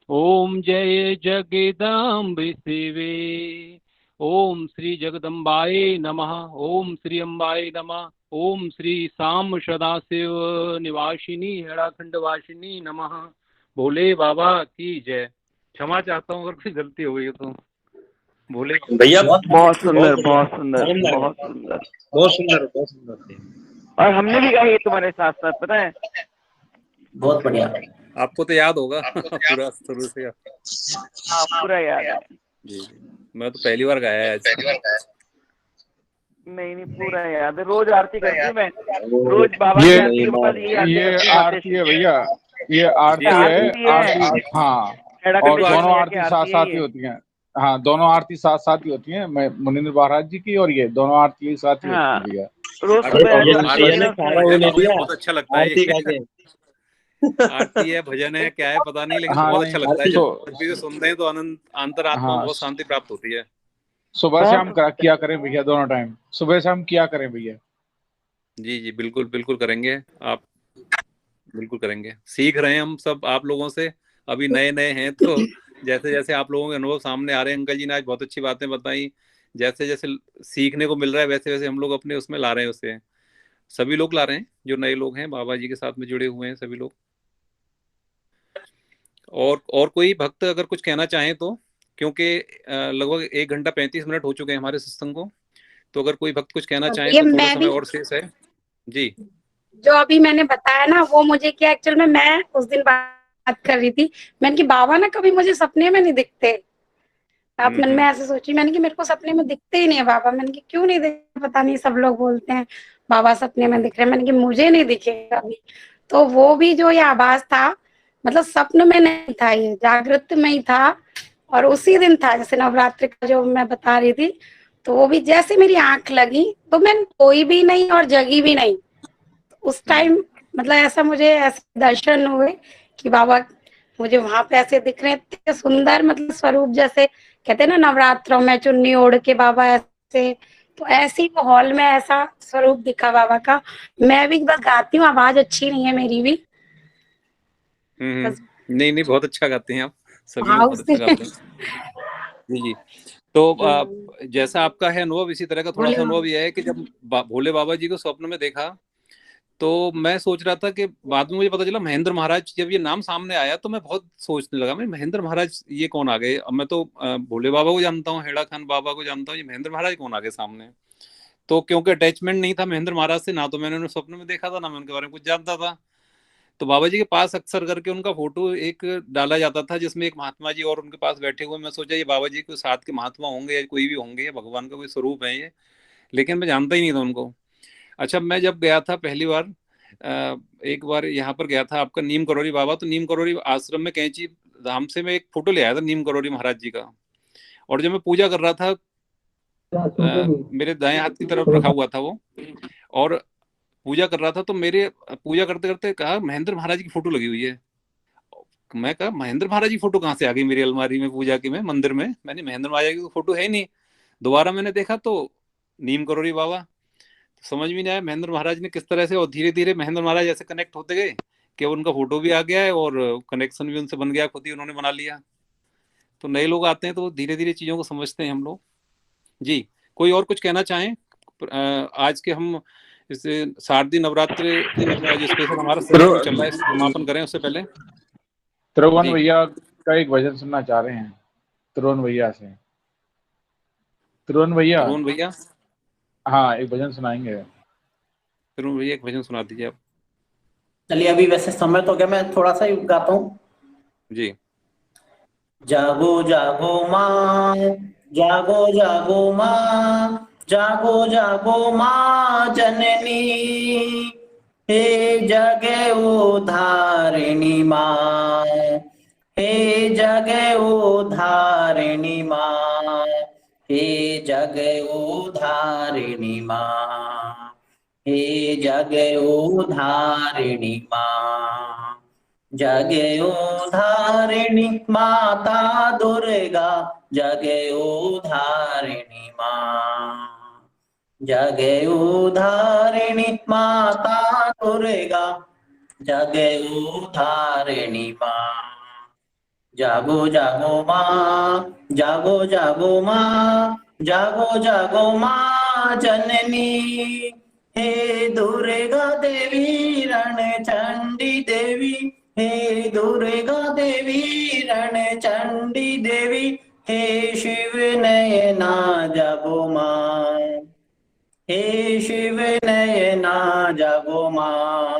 ओम जय जगदम्ब शिवे। ओम श्री जगदम्बाय नमः। ओम श्री अम्बाय नमः। ओम श्री साम सदाशिव निवासिनी हेड़ाखंड वासिनी नमः। भोले बाबा की जय। क्षमा चाहता हूँ अगर कोई गलती हो गई तो। भोले भैया बहुत सुंदर, बहुत सुंदर, बहुत सुंदर, बहुत सुंदर, बहुत सुंदर। और हमने भी गाई है तुम्हारे साथ साथ, पता है। बहुत बढ़िया। आपको तो याद होगा पूरा शुरू से। हाँ पूरा याद है। जी जी, मैं तो पहली बार गाया है। नहीं नहीं पूरा याद है। रोज आरती करती हूँ मैं, रोज बाबा की आरती के बाद ये आरती है भैया, ये आरती है। आरती हाँ, और दोनों आरती साथ साथ ही होती हैं। हाँ दोनों आरती साथ साथ ही होती हैं। मैं मुनिंद्र महाराज जी की और ये दोनों आरती साथ ही होती है भैया। बहुत अच्छा लगता है। आरती है, भजन है, क्या है पता नहीं, लेकिन बहुत अच्छा लगता है। जब भी सुनते हैं तो आनंद, अंतरात्मा में बहुत शांति प्राप्त होती है। सुबह शाम किया करें भैया, दोनों टाइम सुबह शाम किया करें भैया। जी जी बिल्कुल बिल्कुल करेंगे, आप बिल्कुल करेंगे। सीख रहे हैं हम सब आप लोगों से, अभी नए नए हैं तो जैसे जैसे आप लोगों के अनुभव सामने आ रहे हैं, अंकल जी ने आज बहुत अच्छी बातें बताई, जैसे जैसे सीखने को मिल रहा है वैसे वैसे हम लोग अपने उसमें ला रहे हैं उसे। सभी लोग ला रहे हैं, जो नए लोग हैं बाबा जी के साथ में जुड़े हुए हैं सभी लोग। और कोई भक्त अगर कुछ कहना चाहें तो क्योंकि लगभग 1 घंटा 35 मिनट हो चुके हैं हमारे सत्संग को। तो अगर कोई भक्त कुछ कहना चाहे ये तो थोड़ा मैं समय भी और शेष है। जी जो अभी मैंने बताया ना, वो मुझे क्या एक्चुअल में मैं उस दिन बात कर रही थी, मैंने कि बाबा ना कभी मुझे सपने में नहीं दिखते। आप मन में ऐसे सोची, मैंने कि मेरे को सपने में दिखते ही नहीं है बाबा। मैंने कि क्यों नहीं दिखते, पता नहीं, सब लोग बोलते हैं बाबा सपने में दिख रहे हैं। मैंने कि मुझे नहीं दिखेगा अभी। तो वो भी जो ये आवाज था, मतलब स्वप्न में नहीं था, ये जागृत में ही था। और उसी दिन था जैसे नवरात्रि का जो मैं बता रही थी, तो वो भी जैसे मेरी आंख लगी तो मैं कोई भी नहीं और जगी भी नहीं। उस टाइम मतलब ऐसा मुझे ऐसे दर्शन हुए कि बाबा मुझे वहां पे ऐसे दिख रहे हैं, इतने सुंदर, मतलब स्वरूप, जैसे कहते हैं ना नवरात्रों में चुन्नी ओढ़ के बाबा ऐसे, तो ऐसे ही वो हॉल में ऐसा स्वरूप दिखा बाबा का। मैं भी बस गाती हूँ, आवाज अच्छी नहीं है मेरी भी। नहीं नहीं, बहुत अच्छा गाते हैं आप, सभी हाँ लोग बहुत उससे अच्छा गाते हैं। जी जी। तो जैसा आपका है अनुभव, इसी तरह का थोड़ा सा अनुभव यह है कि जब भोले बाबा जी को स्वप्न में देखा, तो मैं सोच रहा था कि बाद में मुझे पता चला महेंद्र महाराज, जब ये नाम सामने आया तो मैं बहुत सोचने लगा, मैं महेंद्र महाराज ये कौन आ गए। अब मैं तो भोले बाबा को जानता हूँ, हेड़ा खान बाबा को जानता हूँ, ये महेंद्र महाराज कौन आ गए सामने। तो क्योंकि अटैचमेंट नहीं था महेंद्र महाराज से, ना तो मैंने उन्हें स्वप्न में देखा था, ना मैं उनके बारे में कुछ जानता था। तो बाबा जी के पास अक्सर करके उनका फोटो एक डाला जाता था, जिसमें एक महात्मा जी और उनके पास बैठे हुए। मैं सोचा ये बाबा जी के साथ के महात्मा होंगे या कोई भी होंगे, या भगवान का कोई स्वरूप है ये, लेकिन मैं जानता ही नहीं था उनको। अच्छा, मैं जब गया था पहली बार, एक बार यहाँ पर गया था आपका नीम करोली बाबा, तो नीम करोली आश्रम में कैंची धाम से मैं एक फोटो ले आया था नीम करोली महाराज जी का। और जब मैं पूजा कर रहा था, मेरे दाएं हाथ की तरफ रखा हुआ था वो, और पूजा कर रहा था, तो मेरे पूजा करते करते कहा महेंद्र महाराज की फोटो लगी हुई है। मैं कहा महेंद्र महाराज की फोटो कहाँ से आ गई मेरी अलमारी में, पूजा की में मंदिर में। मैंने महेंद्र महाराज की फोटो है ही नहीं। दोबारा मैंने देखा तो नीम करोली बाबा। तो समझ में नहीं आया महेंद्र महाराज ने किस तरह से, और धीरे धीरे महेंद्र महाराज ऐसे कनेक्ट होते गए कि उनका फोटो भी आ गया है और कनेक्शन भी उनसे बन गया, खुद ही उन्होंने बना लिया। तो नए लोग आते हैं तो धीरे धीरे चीजों को समझते हैं हम लोग। जी, कोई और कुछ कहना चाहें? आज के हम इस शारदीय नवरात्रि जो स्पेशल हमारा सेशन चल रहा है, समापन करें उससे पहले त्रिभुवन भैया का एक भजन सुनना चाह रहे हैं, त्रिभुवन भैया से। त्रिभुवन भैया हाँ, एक भजन सुनाएंगे। त्रिभुवन भैया एक भजन सुना दीजिए आप। चलिए, अभी वैसे समय तो गया, मैं थोड़ा सा ही गाता हूँ। जी। जागो जागो माँ, जागो जागो माँ, जागो जागो माँ जननी, हे जगे उधारिणी माँ, हे जगे उधारिणी माँ, हे जगे उधारिणी माँ, हे जगे उधारिणी माँ, जगे उधारिणी माता दुर्गा, जगे उधारिणी माँ, जगे उधारिणी माता दुर्गा, जगे उधारिणी माँ। जागो जागो माँ, जागो जागो माँ, जागो जागो माँ जननी, हे दुर्गा देवी रणचंडी देवी, हे दुर्गा देवी रणचंडी देवी, हे शिव नयना जागो माँ, हे शिव नयना जागो माँ,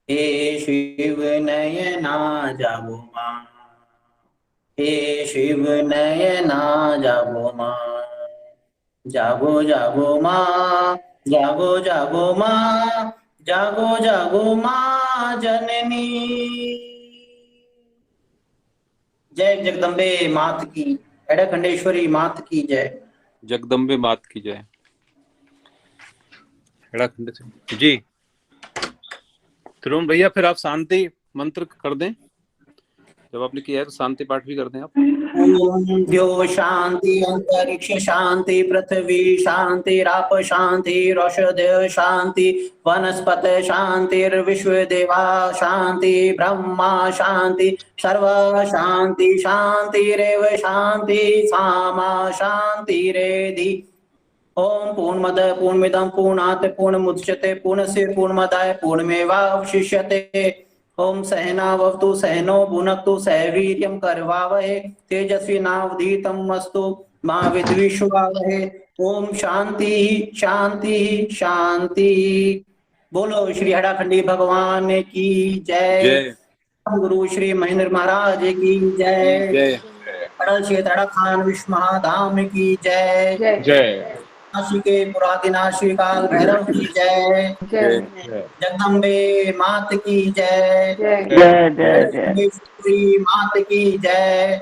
हे शिव नयना जागो माँ, हे शिव नयना जागो माँ। जागो जागो माँ, जागो जागो माँ, जागो जागो माँ जननी। जय जगदम्बे मात की, हेड़ाखंडेश्वरी मात की जय। जगदम्बे मात की जय। हेड़ाखंड जी। त्रिभुवन भैया फिर आप शांति मंत्र कर दें, जब आपने किया है तो शांति पाठ भी कर दें आप। ओम द्यो शांति, अंतरिक्ष शांति, पृथ्वी शांति, राप शांति, औषधय शांति, वनस्पत शांति, विश्व देवा शांति, ब्रह्मा शांति, सर्व शांति शांति रेव शांति, सामा शांति रेधि। ओम पूर्णमद पूर्णमिदं पूर्णात् पूर्णमुदच्यते पूर्णस्य पूर्णमादाय पूर्णमेवावशिष्यते। ओम सहनावतु सहनो भुनक्तु सह वीर्यं करवावहे तेजस्विनावधीतमस्तु मा विद्विषावहे। ओम शांति शांति शांति। बोलो श्री हड़ाखंडी भगवान की जय। गुरु श्री महेंद्र महाराज की जय। अड़ल क्षेत्र खान विश्व महाधाम की जय। जय। काशी के पुरादिनाशी काल भैरव की जय। जगदम्बे मात की जय। जय मात की जय।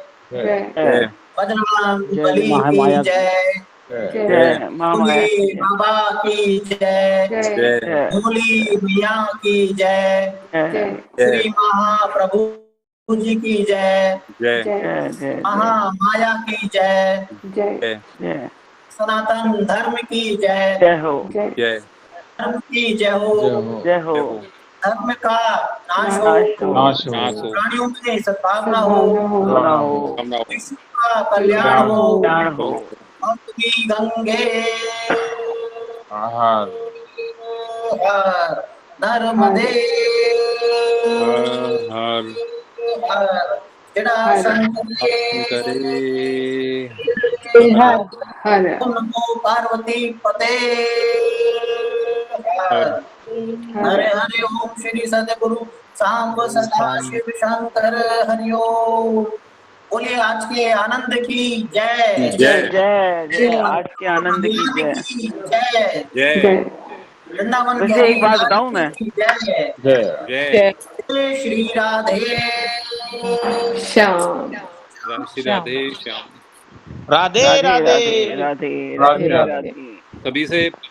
बजरंग बली की जय। भोले बाबा की जय। भोली मैया की जय। श्री महाप्रभु जी की जय। महामाया की जय। सनातन धर्म की जय हो। धर्म की जय हो। धर्म का नाश हो। प्राणियों में सद्भावना हो। विश्व का कल्याण हो। और तुम्ही गंगे नर्मदे नमो पार्वती पते। हरे हरे ओम श्री सद्गुरु सांब सदा शिव शंकर हरि ओम। बोलिए आज के आनंद की जय। जय आज के आनंद की जय। वृंदावन वैसे एक बात बताऊं मैं। जय श्री राधे श्याम। श्री राधे श्याम। राधे राधे राधे राधे राधे। सभी से एक बार